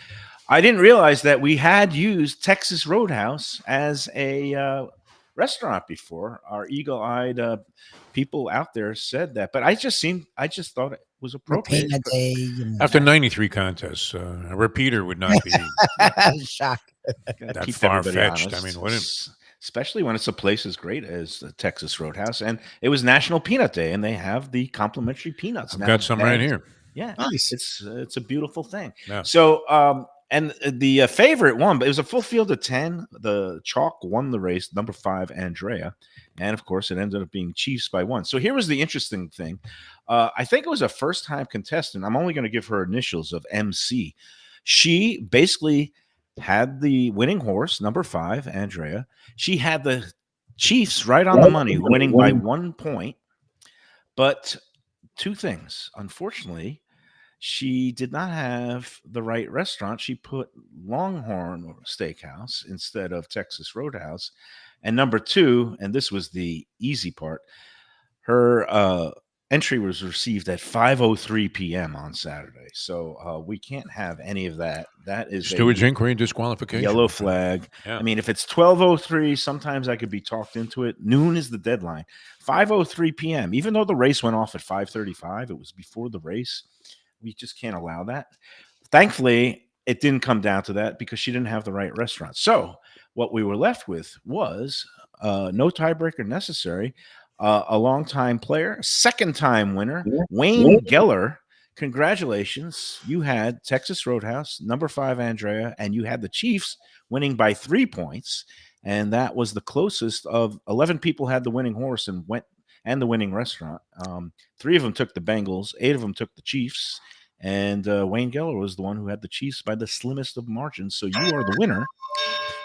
I didn't realize that we had used Texas Roadhouse as a restaurant before. Our eagle-eyed people out there said that, but I just thought it was appropriate. Peanut Day, After 93 contests, a repeater would not be shock. Gotta that keep everybody far-fetched. I honest, mean, wouldn't especially when it's a place as great as the Texas Roadhouse. And it was National Peanut Day, and they have the complimentary peanuts. I've now got some right bagged. here. Yeah, Nice. it's a beautiful thing. Yeah. So and the favorite one, but it was a full field of 10. The chalk won the race, number 5, Andrea, and of course it ended up being Chiefs by 1. So here was the interesting thing. I think it was a first-time contestant. I'm only going to give her initials of MC. She basically had the winning horse, number 5, Andrea. She had the Chiefs right on the money, winning by 1 point. But two things, unfortunately, she did not have the right restaurant. She put Longhorn Steakhouse instead of Texas Roadhouse. And number 2, and this was the easy part, her entry was received at 5:03 p.m. on Saturday. So we can't have any of that. That is Stewards a inquiry and disqualification. yellow flag. Yeah. I mean, if it's 12:03, sometimes I could be talked into it. Noon is the deadline. 5:03 p.m. Even though the race went off at 5:35, it was before the race. We just can't allow that. Thankfully, it didn't come down to that because she didn't have the right restaurant. So what we were left with was no tiebreaker necessary. A longtime player, second-time winner, Wayne Geller. Congratulations. You had Texas Roadhouse, number 5, Andrea, and you had the Chiefs winning by 3 points. And that was the closest of 11 people had the winning horse and the winning restaurant. 3 of them took the Bengals, 8 of them took the Chiefs, and Wayne Geller was the one who had the Chiefs by the slimmest of margins. So you are the winner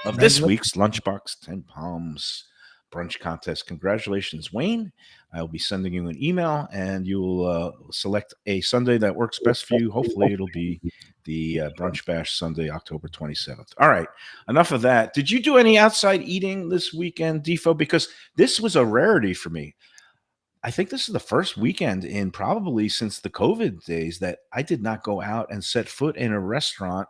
of this week's Lunchbox 10 Palms Brunch Contest. Congratulations, Wayne. I'll be sending you an email, and you'll select a Sunday that works best for you. Hopefully, it'll be the Brunch Bash Sunday, October 27th. All right, enough of that. Did you do any outside eating this weekend, Defo? Because this was a rarity for me. I think this is the first weekend in probably since the COVID days that I did not go out and set foot in a restaurant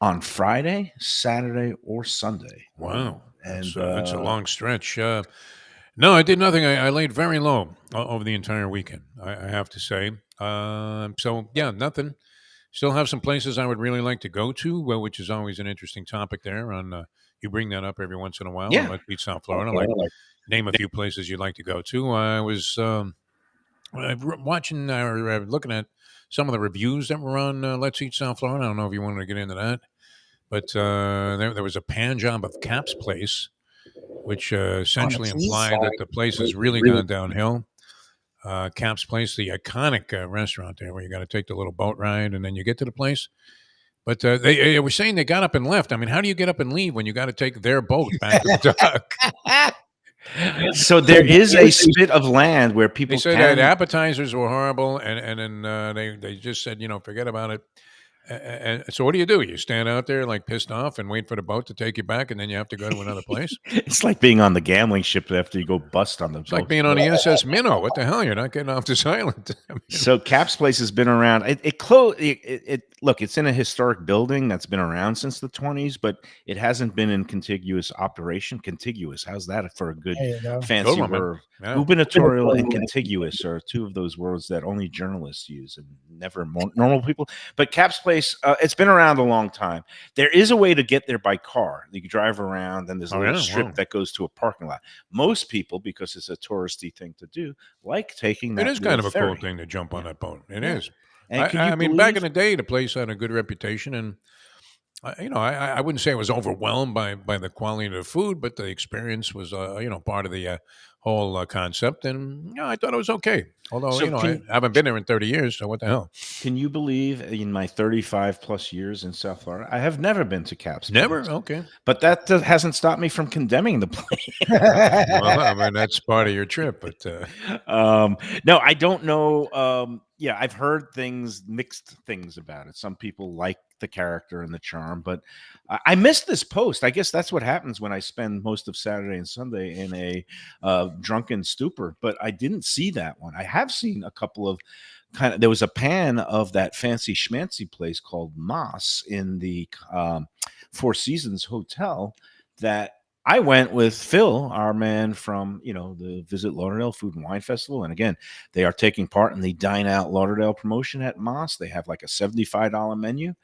on Friday, Saturday, or Sunday. Wow. And That's a long stretch. No, I did nothing. I laid very low over the entire weekend, I have to say. So, yeah, nothing. Still have some places I would really like to go to, which is always an interesting topic there. You bring that up every once in a while. Yeah. Let's beat South Florida. Name a few places you'd like to go to. I was watching or looking at some of the reviews that were on Let's Eat South Florida. I don't know if you wanted to get into that. But there was a pan job of Cap's Place, which essentially implied that the place has really gone downhill. Cap's Place, the iconic restaurant there where you got to take the little boat ride and then you get to the place. But they were saying they got up and left. I mean, how do you get up and leave when you got to take their boat back to the dock? So there is a spit of land where people They said can. that appetizers were horrible, and then they just said, forget about it. And so what do? You stand out there like pissed off and wait for the boat to take you back, and then you have to go to another place? It's like being on the gambling ship after you go bust on the It's like being on the SS Minnow. What the hell? You're not getting off this island. I mean, So Cap's Place has been around. It closed. Look, it's in a historic building that's been around since the 20s, but it hasn't been in contiguous operation. Contiguous. How's that for a good There you go. fancy Good one, man. word? Yeah. Gubernatorial and contiguous are two of those words that only journalists use and never normal people. But Cap's Place, it's been around a long time. There is a way to get there by car. You can drive around, and there's a little strip that goes to a parking lot. Most people, because it's a touristy thing to do, like taking that. It is kind of a ferry. cool thing to jump on that boat. It is. And can you I mean, back in believe- the day, the place had a good reputation, and I wouldn't say I was overwhelmed by the quality of the food, but the experience was part of the whole concept, and I thought it was okay. Although So I haven't been there in 30 years, so what the hell? can you believe in my 35 plus years in South Florida, I have never been to Cap's Never. Place, Okay. but that hasn't stopped me from condemning the place. Well, I mean that's part of your trip, but No, I don't know. Yeah, I've heard mixed things about it. Some people like the character and the charm, but I missed this post. I guess that's what happens when I spend most of Saturday and Sunday in a drunken stupor. But I didn't see that one. I have seen a couple of there was a pan of that fancy schmancy place called Moss in the Four Seasons Hotel that I went with Phil, our man from, the Visit Lauderdale Food and Wine Festival. And again, they are taking part in the Dine Out Lauderdale promotion at Moss. They have like a $75 menu.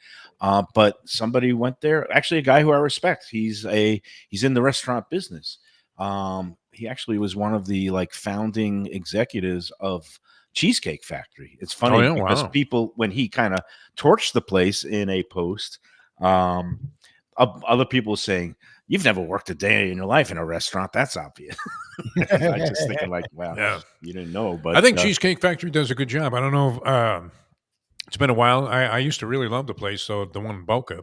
But somebody went there, actually a guy who I respect. He's in the restaurant business. He actually was one of the founding executives of Cheesecake Factory. It's funny because people, when he kind of torched the place in a post, other people saying, "You've never worked a day in your life in a restaurant. That's obvious." I just thinking wow, Yeah. you didn't know. But I think Cheesecake Factory does a good job. I don't know if it's been a while. I used to really love the place, so the one in Boca.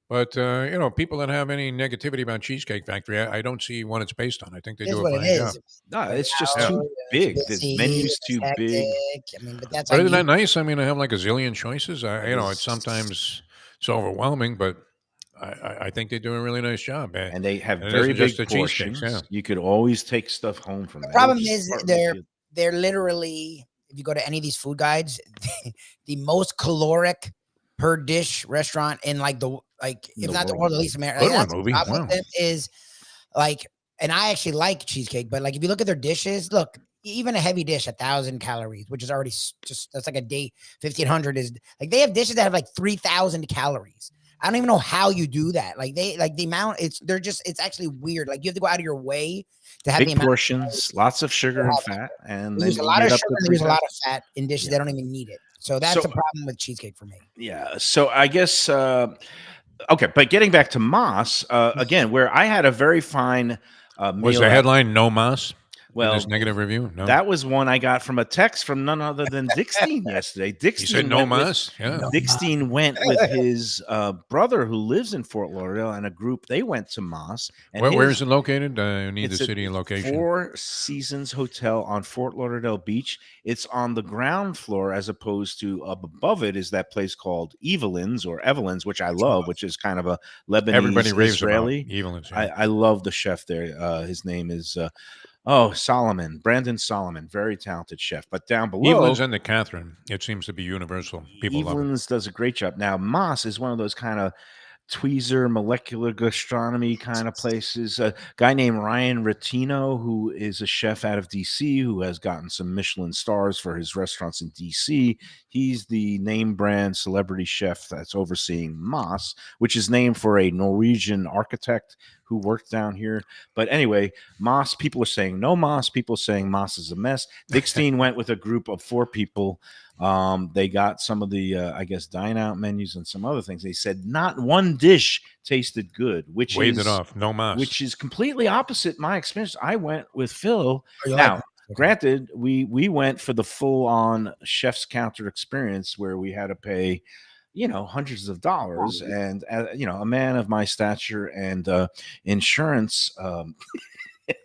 But people that have any negativity about Cheesecake Factory, I don't see what it's based on. I think they It is do a what it fine is. job. no, it's just Now, too big. The busy, menu's it's too big. hectic. I mean, but that's But on isn't you. that nice? I mean, I have like a zillion choices. It's is. sometimes it's overwhelming, but I think they do a really nice job. And they have And it very isn't just big the cheesecakes, portions. yeah. You could always take stuff home from The there. problem which is part of they're literally, if you go to any of these food guides, the most caloric per dish restaurant in if the not the world. world, at least America. Good one, That's the movie. problem with Wow. them is and I actually like cheesecake, but if you look at their dishes, look, even a heavy dish, 1,000 calories, which is already that's like a day. 1,500 is they have dishes that have 3,000 calories. I don't even know how you do that. The amount it's actually weird. You have to go out of your way to have the Big amount. portions, lots of sugar and fat, and They then use a you lot of get up sugar to and they use a 3,000. lot of fat in dishes. Yeah. They don't even need it. So that's So- the problem with cheesecake for me. Yeah. So I guess okay, but getting back to Moss again, where I had a very fine meal. Was the headline "No Mas"? Well, in this negative review? No. That was one I got from a text from none other than Dickstein yesterday. He said "No Mas." Yeah. Dickstein went with his brother who lives in Fort Lauderdale and a group. They went to Moss. And Where is it located? I need the it's city and location. Four Seasons Hotel on Fort Lauderdale Beach. It's on the ground floor as opposed to up above it is that place called Evelyn's, which I love, which is kind of a Lebanese Everybody raves Israeli. about Evelyn's. Yeah. I love the chef there. His name is Brandon Solomon, very talented chef. But down below, Evelyn's and the Catherine, it seems to be universal. People love it. Evelyn's does a great job. Now, Moss is one of those kind of tweezer molecular gastronomy kind of places. A guy named Ryan Ratino, who is a chef out of DC, who has gotten some Michelin stars for his restaurants in DC. He's the name brand celebrity chef that's overseeing Moss, which is named for a Norwegian architect who worked down here. But anyway, Moss, people are saying no Moss. People are saying Moss is a mess. Dickstein went with a group of 4 people. They got some of the, I guess, dine out menus and some other things. They said not one dish tasted good, which Waved it off. No Mas. which is completely opposite my experience. I went with Phil. Oh, you Now, like it? granted, we went for the full on chef's counter experience where we had to pay, hundreds of dollars, and a man of my stature and insurance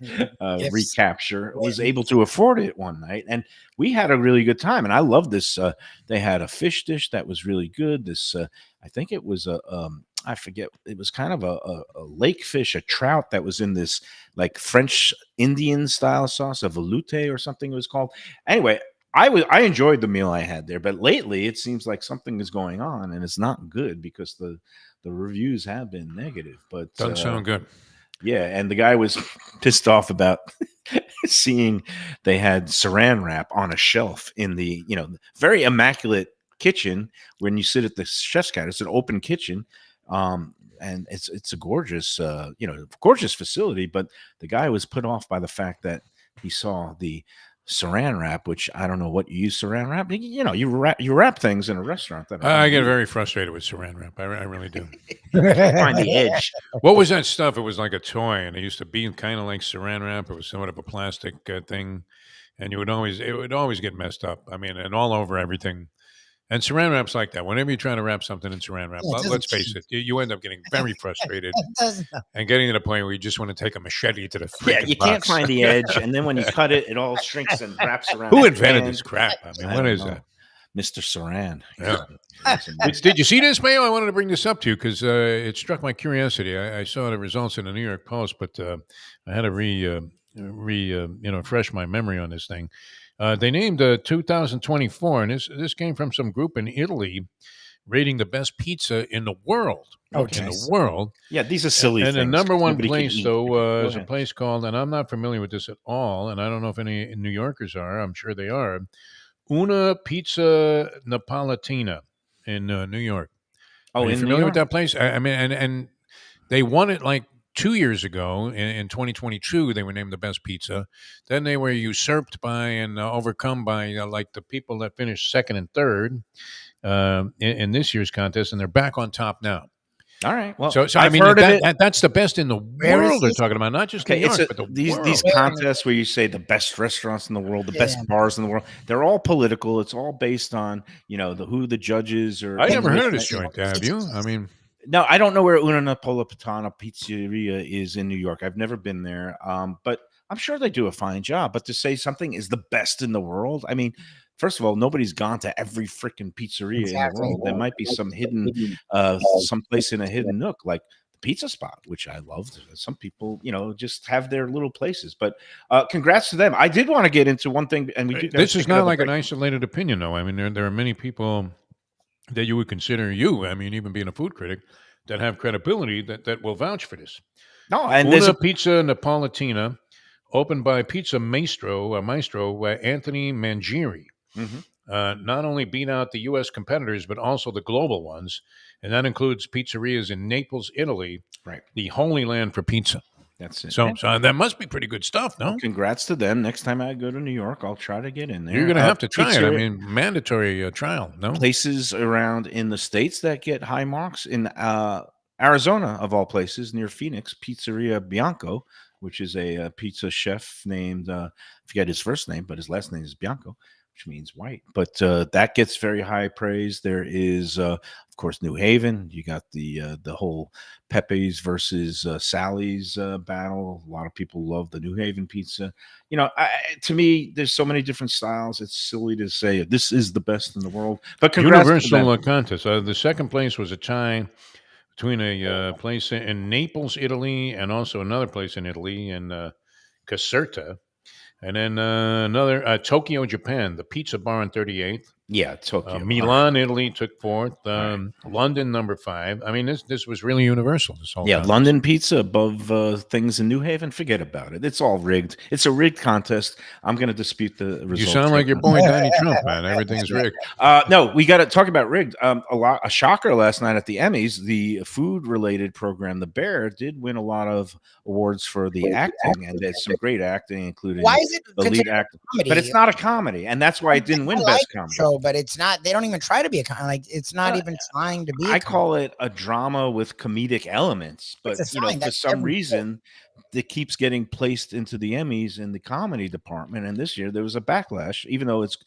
Yes. recapture was able to afford it one night, and we had a really good time. And I love this. They had a fish dish that was really good. This I think it was I forget, it was kind of a lake fish, a trout that was in this French Indian style sauce, a velouté or something it was called. Anyway, I enjoyed the meal I had there, but lately it seems like something is going on and it's not good because the reviews have been negative. But Doesn't sound good. yeah, and the guy was pissed off about seeing they had saran wrap on a shelf in the very immaculate kitchen. When you sit at the chef's counter, it's an open kitchen, and it's a gorgeous gorgeous facility. But the guy was put off by the fact that he saw the saran wrap, which I don't know what you use saran wrap. You know, you wrap things in a restaurant. That I get very frustrated with saran wrap. I really do. find the edge. What was that stuff? It was like a toy, and it used to be kind of like saran wrap. It was somewhat of a plastic thing, and it would always get messed up. I mean, and all over everything. And saran wrap's like that. Whenever you try to wrap something in saran wrap, Yeah, it let's doesn't face it, you end up getting very frustrated It doesn't- and getting to the point where you just want to take a machete to the Yeah, freaking you can't box. find the edge, and then when you cut it, it all shrinks and wraps around. Who the invented hand. this crap? I mean, I what don't is know. that? Mr. Saran. Yeah. He's amazing. Did you see this, Mayo? I wanted to bring this up to you because it struck my curiosity. I saw the results in the New York Post, but I had to refresh my memory on this thing. They named 2024, and this came from some group in Italy rating the best pizza in the world. Oh, in jeez. the world. Yeah, these are silly And things. the number one Nobody can place, eat. though, Go is a ahead. place called, and I'm not familiar with this at all, and I don't know if any New Yorkers are. I'm sure they are. Una Pizza Napolitana in New York. Oh, Are you in New familiar with York? that place? I mean, and they won it like 2 years ago in 2022. They were named the best pizza. Then they were usurped by and overcome by like the people that finished second and third in this year's contest, and they're back on top now. All right. Well, So I I've mean, heard of it. that's the best in the Where is world. They're this? talking about not just Okay, New it's York, but the these world. contests where you say the best restaurants in the world, the best Yeah. bars in the world. They're all political. It's all based on who the judges are. I never heard of English- this joint. Have you? I mean, No, I don't know where Una Napolitana Pizzeria is in New York. I've never been there, but I'm sure they do a fine job. But to say something is the best in the world, I mean, first of all, nobody's gone to every freaking pizzeria in the Exactly. world. There might be some hidden, someplace in a hidden nook, like the Pizza Spot, which I loved. Some people, just have their little places. But congrats to them. I did want to get into one thing, and we do. gotta this is take not another like an break. isolated opinion, though. I mean, there are many people that you would consider I mean, even being a food critic, that have credibility that will vouch for this. No, and there's Una a Pizza Napolitana, opened by Pizza Maestro Anthony Mangieri. Mhm. Not only beat out the U.S. competitors, but also the global ones. And that includes pizzerias in Naples, Italy, right. the holy land for pizza. That's it. So that must be pretty good stuff, no? Well, congrats to them. Next time I go to New York, I'll try to get in there. You're going to have to try it. I pizzeria- mean, mandatory trial, no? places around in the States that get high marks in Arizona, of all places, near Phoenix, Pizzeria Bianco, which is a pizza chef named, I forget his first name, but his last name is Bianco, which means white. But that gets very high praise. There is, of course, New Haven. You got the whole Pepe's versus Sally's battle. A lot of people love the New Haven pizza. To me, there's so many different styles. It's silly to say this is the best in the world. But congrats to them. Universal contest. The second place was a tie between a place in Naples, Italy, and also another place in Italy in Caserta. And then another Tokyo, Japan, the Pizza Bar in 38th. Yeah, Tokyo. Milan, Italy took fourth. London, number 5. I mean, this was really universal. This whole contest. London pizza above things in New Haven. Forget about it. It's all rigged. It's a rigged contest. I'm going to dispute the results. You sound like your boy Donnie Trump, man. Everything's rigged. No, we got to talk about rigged. A shocker last night at the Emmys. The food-related program, The Bear, did win a lot of awards for the acting, and there's some great acting, including Why is it the lead considered actor. comedy? But it's not a comedy, and that's why it didn't win I Best like the Comedy. show, but it's not. They don't even try to be a like. It's not even trying to be. I call it a drama with comedic elements, but It's a sign for that some every- reason, it keeps getting placed into the Emmys in the comedy department. And this year there was a backlash, even though it's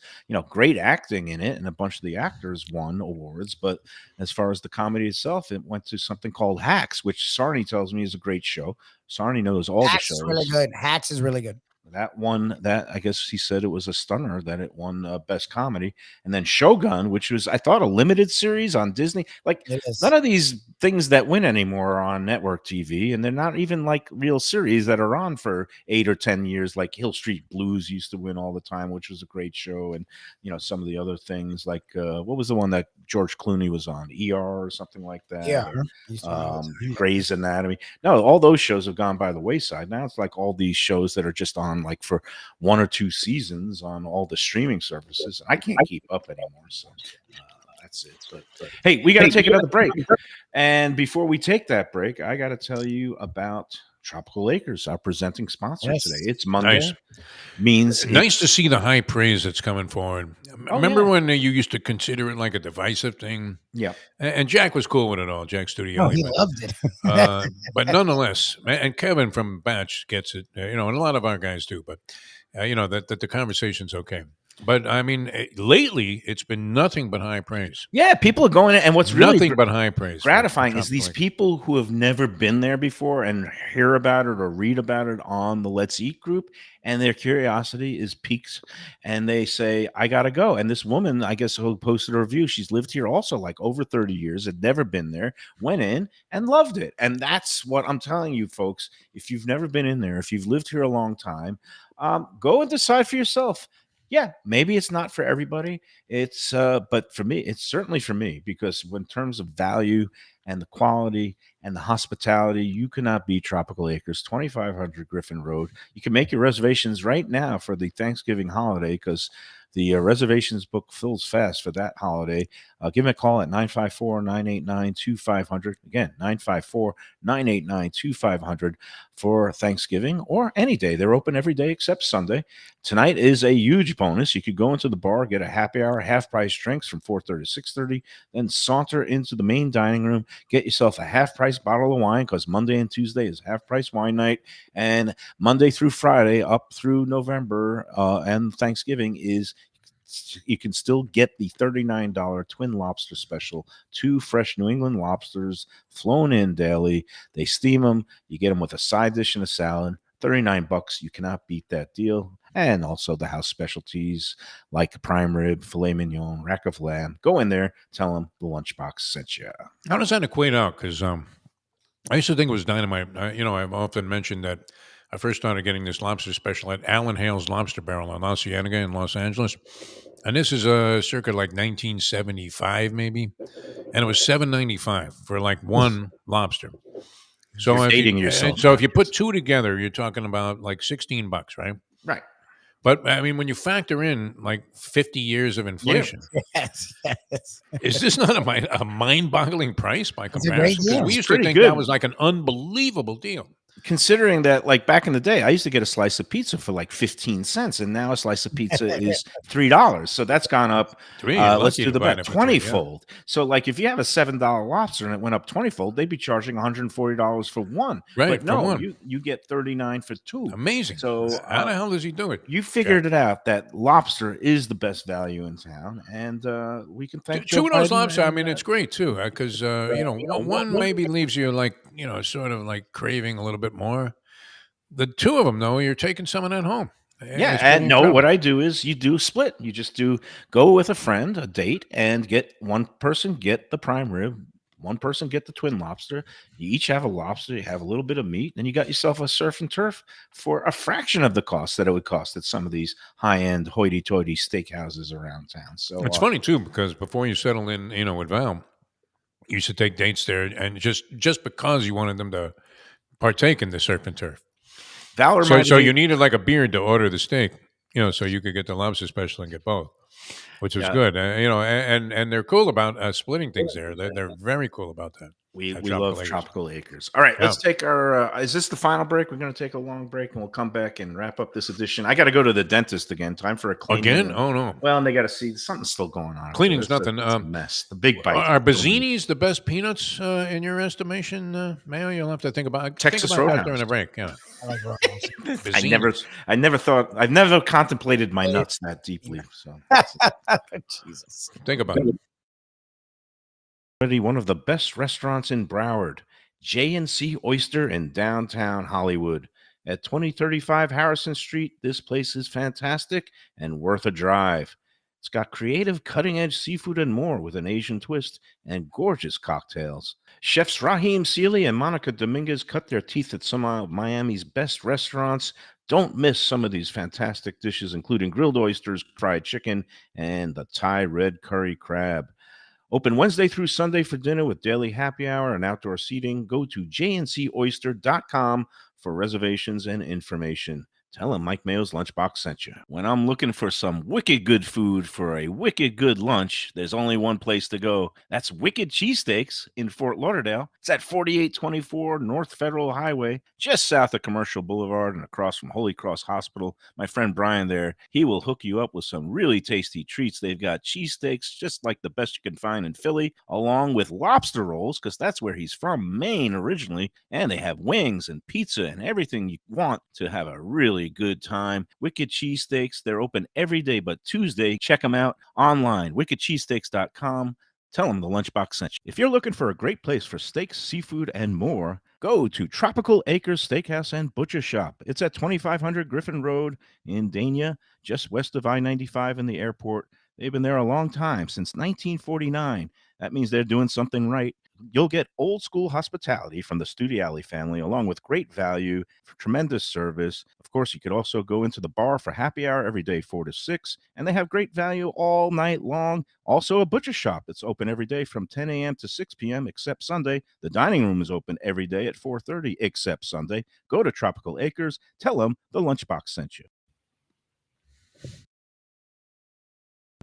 great acting in it, and a bunch of the actors won awards. But as far as the comedy itself, it went to something called Hacks, which Sarni tells me is a great show. Sarni knows all Hacks the shows. is really good. Hacks is really good. That won that. I guess he said it was a stunner that it won Best Comedy. And then Shogun, which was, I thought, a limited series on Disney. Like, It is. none of these things that win anymore are on network TV, and they're not even like real series that are on for 8 or 10 years. Like Hill Street Blues used to win all the time, which was a great show. And some of the other things, like what was the one that George Clooney was on, ER or something like that? Yeah. Grey's Anatomy. No, all those shows have gone by the wayside. Now it's like all these shows that are just on like for 1 or 2 seasons on all the streaming services. I can't keep up anymore. So that's it. But hey, we got to take another break. And before we take that break, I got to tell you about Tropical Acres, our presenting sponsor Yes. today. It's Monday. Nice. Means Nice to see the high praise that's coming forward. Oh, Remember yeah. when you used to consider it like a divisive thing? Yeah. And Jack was cool with it all, Jack Oh, Studioli. he but, loved it. but nonetheless, and Kevin from Batch gets it, and a lot of our guys do, but, that the conversation's okay. But, I mean, lately, it's been nothing but high praise. Yeah, people are going, and what's really Nothing but high praise. for gratifying is Tropical these Acres. people who have never been there before and hear about it or read about it on the Let's Eat group, and their curiosity is piqued, and they say, I gotta go. And this woman, I guess, who posted a review, she's lived here also like over 30 years, had never been there, went in and loved it. And that's what I'm telling you, folks. If you've never been in there, if you've lived here a long time, go and decide for yourself. Yeah, maybe it's not for everybody. It's but for me, it's certainly for me, because in terms of value and the quality and the hospitality, you cannot beat Tropical Acres, 2500 Griffin Road. You can make your reservations right now for the Thanksgiving holiday, because the reservations book fills fast for that holiday. Give me a call at 954-989-2500. Again, 954-989-2500 for Thanksgiving or any day. They're open every day except Sunday. Tonight is a huge bonus. You could go into the bar, get a happy hour, half-price drinks from 4:30 to 6:30, then saunter into the main dining room, get yourself a half-price bottle of wine, because Monday and Tuesday is half-price wine night, and Monday through Friday up through November and Thanksgiving is you can still get the $39 twin lobster special. 2 fresh New England lobsters flown in daily. They steam them. You get them with a side dish and a salad. $39. You cannot beat that deal. And also the house specialties like prime rib, filet mignon, rack of lamb. Go in there, tell them the Lunchbox sent you. How does that equate out? Because I used to think it was dynamite. I've often mentioned that I first started getting this lobster special at Alan Hale's Lobster Barrel on La Cienega in Los Angeles. And this is circa like 1975, maybe. And it was $7.95 for like one lobster. So You're if dating you, yourself. so if you put two together, you're talking about like $16, right? Right. But I mean, when you factor in like 50 years of inflation, Yes. is this not a mind-boggling price by a comparison? great Because deal. we It's used to pretty think good. that was like an unbelievable deal. Considering that, like back in the day, I used to get a slice of pizza for like 15 cents, and now a slice of pizza is $3. So that's gone up. Three, you're Let's lucky do to the buy bet, it for three, 20-fold. So, like, if you have a $7 lobster and it went up 20-fold, they'd be charging $140 for one. Right, But for no, one. you get 39 for two. Amazing. So How the hell does he do it? you figured it out that lobster is the best value in town, and we can thank Joe Two of those Biden lobster, I and, mean, it's great too, because one maybe leaves you like sort of like craving a little bit more. The two of them, though, you're taking some of that home. yeah, It's and pretty no, incredible. what I do is you do split. You just go with a friend, a date, and get one person get the prime rib, one person get the twin lobster. You each have a lobster, you have a little bit of meat, and you got yourself a surf and turf for a fraction of the cost that it would cost at some of these high-end hoity-toity steakhouses around town. So It's funny too, because before you settled in, with Val, you used to take dates there, and just because you wanted them to partake in the surf and turf. Val So, reminded me- you needed like a beard to order the steak, so you could get the lobster special and get both, which was Yeah. good. And they're cool about splitting things there. They're very cool about that. We Tropical love Acres. Tropical Acres. All right, Yeah. let's take our. Is this the final break? We're going to take a long break, and we'll come back and wrap up this edition. I got to go to the dentist again. Time for a cleaning. Again? and- Oh no. Well, and they got to see something's still going on. Cleaning's It's a- nothing. It's a mess. The big bite. Are Bazzinis the best peanuts in your estimation, Mayo? You'll have to think about Texas think about that Roadhouse. during the break. Yeah. I like Roadhouse. I never thought. I've never contemplated my nuts that deeply. So Jesus. Think about it. already one of the best restaurants in Broward, J&C Oyster in downtown Hollywood. At 2035 Harrison Street, this place is fantastic and worth a drive. It's got creative, cutting-edge seafood and more with an Asian twist and gorgeous cocktails. Chefs Raheem Seeley and Monica Dominguez cut their teeth at some of Miami's best restaurants. Don't miss some of these fantastic dishes, including grilled oysters, fried chicken, and the Thai red curry crab. Open Wednesday through Sunday for dinner with daily happy hour and outdoor seating. Go to jncoyster.com for reservations and information. Tell him Mike Mayo's Lunchbox sent you. When I'm looking for some wicked good food for a wicked good lunch, there's only one place to go. That's Wicked Cheesesteaks in Fort Lauderdale. It's at 4824 North Federal Highway, just south of Commercial Boulevard and across from Holy Cross Hospital. My friend Brian there, he will hook you up with some really tasty treats. They've got cheesesteaks just like the best you can find in Philly, along with lobster rolls, because that's where he's from, Maine originally. And they have wings and pizza and everything you want to have a really good time. Wicked Cheesesteaks, they're open every day but Tuesday. Check them out online, wickedcheesesteaks.com. Tell them the Lunchbox sent you. If you're looking for a great place for steaks, seafood, and more, go to Tropical Acres Steakhouse and Butcher Shop. It's at 2500 Griffin Road in Dania, just west of I-95 and the airport. They've been there a long time, since 1949. That means they're doing something right. You'll get old school hospitality from the Studiali family, along with great value, tremendous service. Of course, you could also go into the bar for happy hour every day, 4 to 6, and they have great value all night long. Also, a butcher shop that's open every day from 10 a.m. to 6 p.m. except Sunday. The dining room is open every day at 4:30 except Sunday. Go to Tropical Acres. Tell them the Lunchbox sent you.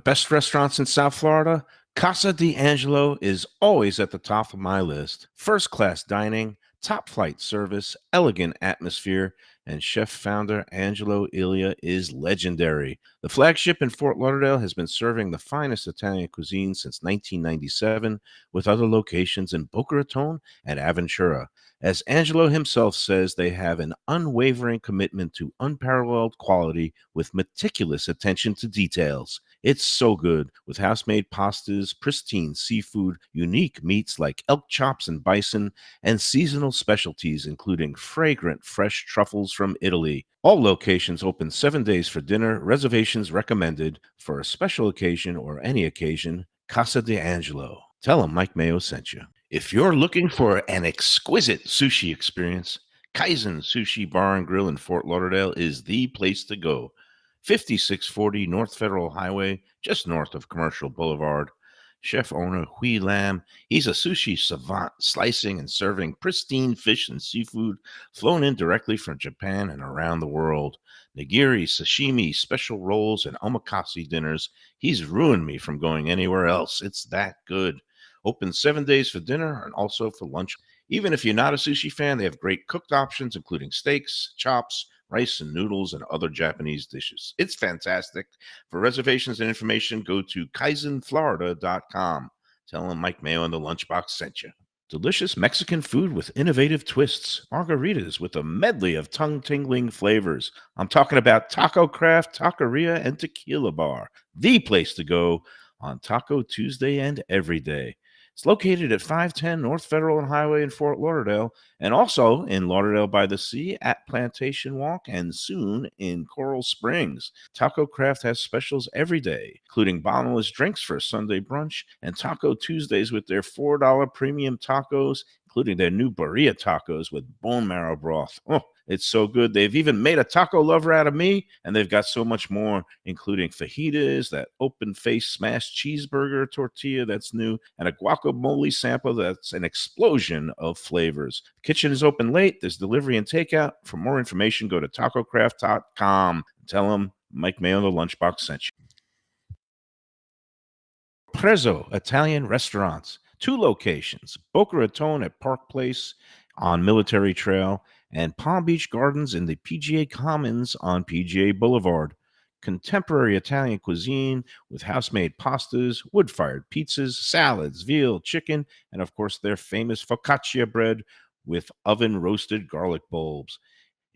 Best restaurants in South Florida? Casa D'Angelo is always at the top of my list. First class dining, top flight service, elegant atmosphere, and chef founder Angelo Ilia is legendary. The flagship in Fort Lauderdale has been serving the finest Italian cuisine since 1997, with other locations in Boca Raton and Aventura. As Angelo himself says, they have an unwavering commitment to unparalleled quality with meticulous attention to details. It's so good, with house-made pastas, pristine seafood, unique meats like elk chops and bison, and seasonal specialties including fragrant fresh truffles from Italy. All locations open 7 days for dinner. Reservations recommended for a special occasion or any occasion. Casa D'Angelo. Tell them Mike Mayo sent you. If you're looking for an exquisite sushi experience, Kaizen Sushi Bar and Grill in Fort Lauderdale is the place to go. 5640 North Federal Highway, just north of Commercial Boulevard. Chef owner Hui Lam, he's a sushi savant, slicing and serving pristine fish and seafood flown in directly from Japan and around the world. Nigiri, sashimi, special rolls, and omakase dinners. He's ruined me from going anywhere else. It's that good. Open 7 days for dinner and also for lunch. Even if you're not a sushi fan, they have great cooked options, including steaks, chops, rice and noodles, and other Japanese dishes. It's fantastic. For reservations and information, go to kaizenflorida.com. Tell them Mike Mayo and the Lunchbox sent you. Delicious Mexican food with innovative twists. Margaritas with a medley of tongue-tingling flavors. I'm talking about Taco Craft, Taqueria, and Tequila Bar. The place to go on Taco Tuesday and every day. It's located at 510 North Federal and Highway in Fort Lauderdale, and also in Lauderdale by the Sea at Plantation Walk, and soon in Coral Springs. Taco Craft has specials every day, including bottomless drinks for a Sunday brunch, and Taco Tuesdays with their $4 premium tacos, including their new birria tacos with bone marrow broth. Oh, it's so good. They've even made a taco lover out of me, and they've got so much more, including fajitas, that open-faced smashed cheeseburger tortilla that's new, and a guacamole sample that's an explosion of flavors. The kitchen is open late. There's delivery and takeout. For more information, go to tacocraft.com. Tell them Mike Mayo the Lunchbox sent you. Prezzo Italian Restaurants. 2 locations, Boca Raton at Park Place on Military Trail, and Palm Beach Gardens in the PGA Commons on PGA Boulevard. Contemporary Italian cuisine with house-made pastas, wood-fired pizzas, salads, veal, chicken, and of course their famous focaccia bread with oven-roasted garlic bulbs.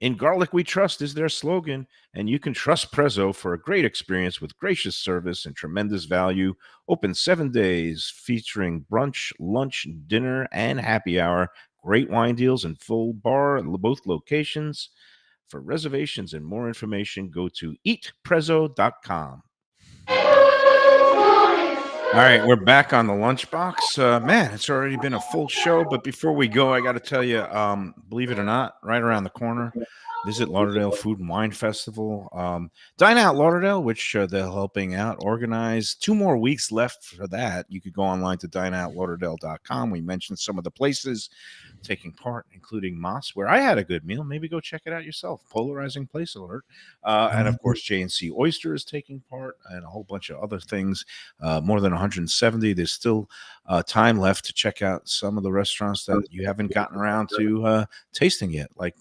In garlic we trust is their slogan, and you can trust Prezzo for a great experience with gracious service and tremendous value. Open 7 days featuring brunch, lunch, dinner, and happy hour. Great wine deals and full bar at both locations. For reservations and more information, go to eatprezzo.com. All right, we're back on the Lunchbox. Man, it's already been a full show, but before we go, I got to tell you, believe it or not, right around the corner, Visit Lauderdale Food and Wine Festival. Dine Out Lauderdale, which they're helping out organize. 2 more weeks left for that. You could go online to dineoutlauderdale.com. We mentioned some of the places taking part, including Moss, where I had a good meal. Maybe go check it out yourself. Polarizing place alert. And of course, J&C Oyster is taking part, and a whole bunch of other things. More than 170. There's still time left to check out some of the restaurants that you haven't gotten around to tasting yet. Like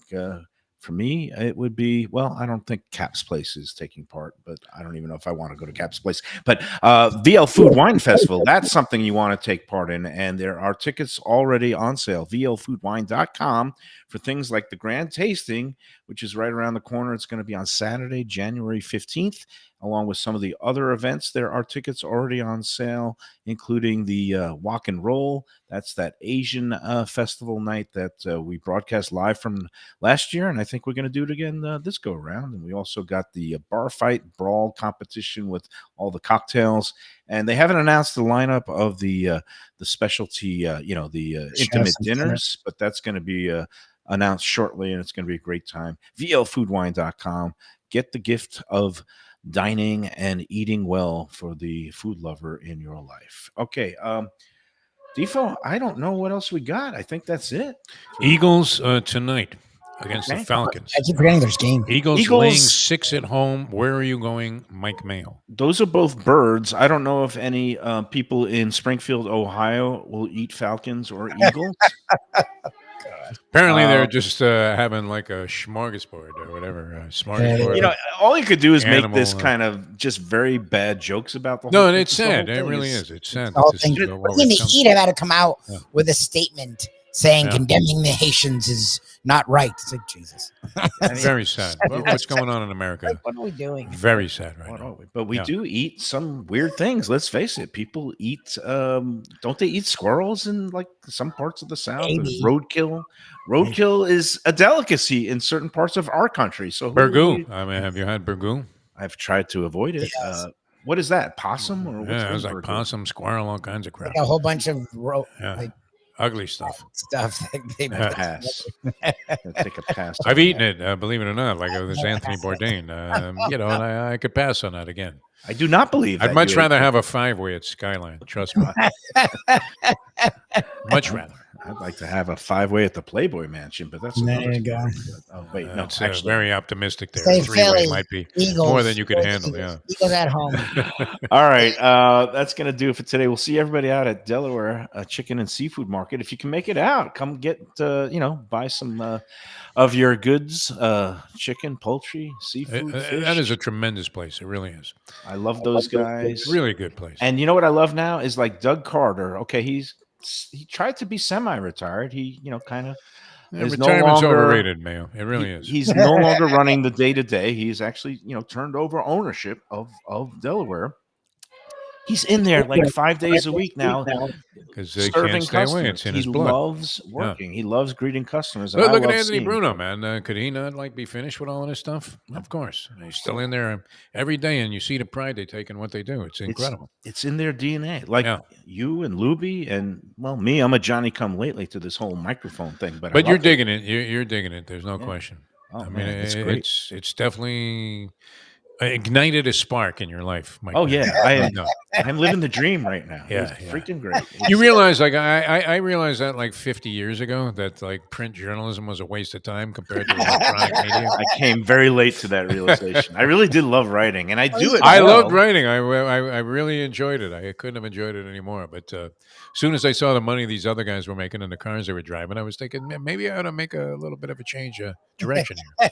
for me, it would be, well, I don't think Cap's Place is taking part, but I don't even know if I want to go to Cap's Place. But VL Food Wine Festival, that's something you want to take part in. And there are tickets already on sale. VLFoodWine.com for things like the Grand Tasting, which is right around the corner. It's going to be on Saturday, January 15th, along with some of the other events. There are tickets already on sale, including the Walk and Roll. That's that Asian festival night that we broadcast live from last year, and I think we're going to do it again this go around. And we also got the bar fight brawl competition with all the cocktails, and they haven't announced the lineup of the specialty, the intimate dinners, but that's going to be announced shortly, and it's going to be a great time. VLFoodWine.com. Get the gift of dining and eating well for the food lover in your life. Okay, Defo, I don't know what else we got. I think that's it. Eagles tonight against the Falcons. I keep forgetting there's game. Eagles laying 6 at home. Where are you going, Mike Mayo? Those are both birds. I don't know if any people in Springfield, Ohio will eat falcons or eagles. Apparently, they're just having like a smorgasbord or whatever. Smorgasbord. All you could do is Animal, make this kind of just very bad jokes about the whole No, thing. and it's The whole sad. It thing really is- is. It's sad. The whole that this thing. is what But we've then the come Heat have had to come out Yeah. with a statement saying Yeah. condemning the Haitians is not right. It's like, Jesus. Very sad. What's going on in America? Like, what are we doing? Very sad right What now. are we? But we Yeah. do eat some weird things. Let's face it. People eat. Don't they eat squirrels in like some parts of the South? Maybe. Roadkill. Roadkill is a delicacy in certain parts of our country. So who are we- Burgoo. I mean, have you had burgoo? I've tried to avoid it. Yes. What is that? Possum or what's Yeah, it in was like burgoo? possum, squirrel, all kinds of crap. Like a whole bunch of Yeah. like Ugly stuff. stuff. That they Yeah. Pass. I'll take a pass. I've eaten it, believe it or not, like this Anthony Bourdain. And I could pass on that again. I do not believe. I'd that much you ate rather that. have a 5-way at Skyline. Trust me. Much rather. I'd like to have a 5-way at the Playboy Mansion, but that's There another you go. story. Oh wait, no, It's actually, very optimistic there. Say 3-way Philly, might be Eagles. more than you could Go handle. Eagles. Yeah. Eagles at home. all right. That's gonna do it for today. We'll see everybody out at Delaware Chicken and Seafood Market. If you can make it out, come get buy some of your goods, chicken, poultry, seafood. Fish. That is a tremendous place. It really is. I love those guys. It's really a good place. And you know what I love now is like Doug Carter. Okay, he tried to be semi-retired. He kind of is no Retirement's longer overrated, Mayo. It really is. He's no longer running the day-to-day. He's actually turned over ownership of Delaware. He's in there like 5 days a week now, Because they serving can't stay away. customers. It's in He his blood. loves working. He loves greeting customers. And Look, I look at love Anthony seeing- Bruno, man. Could he not be finished with all of this stuff? Of course. He's still in there every day, and you see the pride they take in what they do. It's incredible. It's in their DNA. Like Yeah. you and Lubie and me. I'm a Johnny come lately to this whole microphone thing. But But you're digging it. You're digging it. There's no question. Oh, I mean, man, it's great. it's definitely ignited a spark in your life, Mike. Oh Man. yeah, No. I'm living the dream right now. Yeah, It's yeah. freaking great. You realize, like I realized that like 50 years ago, that like print journalism was a waste of time compared to electronic media. I came very late to that realization. I really did love writing, and I do it. I well. loved writing. I really enjoyed it. I couldn't have enjoyed it anymore. But as soon as I saw the money these other guys were making in the cars they were driving, I was thinking, "Man, maybe I ought to make a little bit of a change direction here."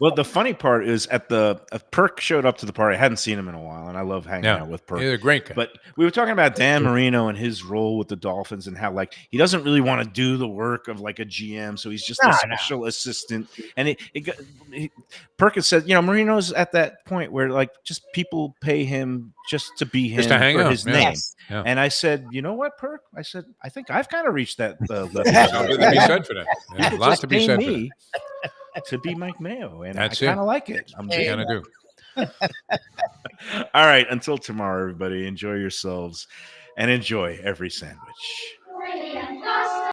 Well, the funny part is Perk showed up to the party. I hadn't seen him in a while, and I love hanging out with Perk. He's a great guy. But we were talking about Dan Marino and his role with the Dolphins and how like he doesn't really want to do the work of like a GM, so he's just a special assistant. And Perk has said, Marino's at that point where like just people pay him just to be him Just to hang for out, his yeah. name. Yes. Yeah. And I said, you know what, Perk? I said, I think I've kind of reached that level. Something to be said for that. Yeah, People lots just to be pay said for that. me to be Mike Mayo, and That's I it. kind of like it. I'm You digging gotta do. All right. Until tomorrow, everybody, enjoy yourselves and enjoy every sandwich.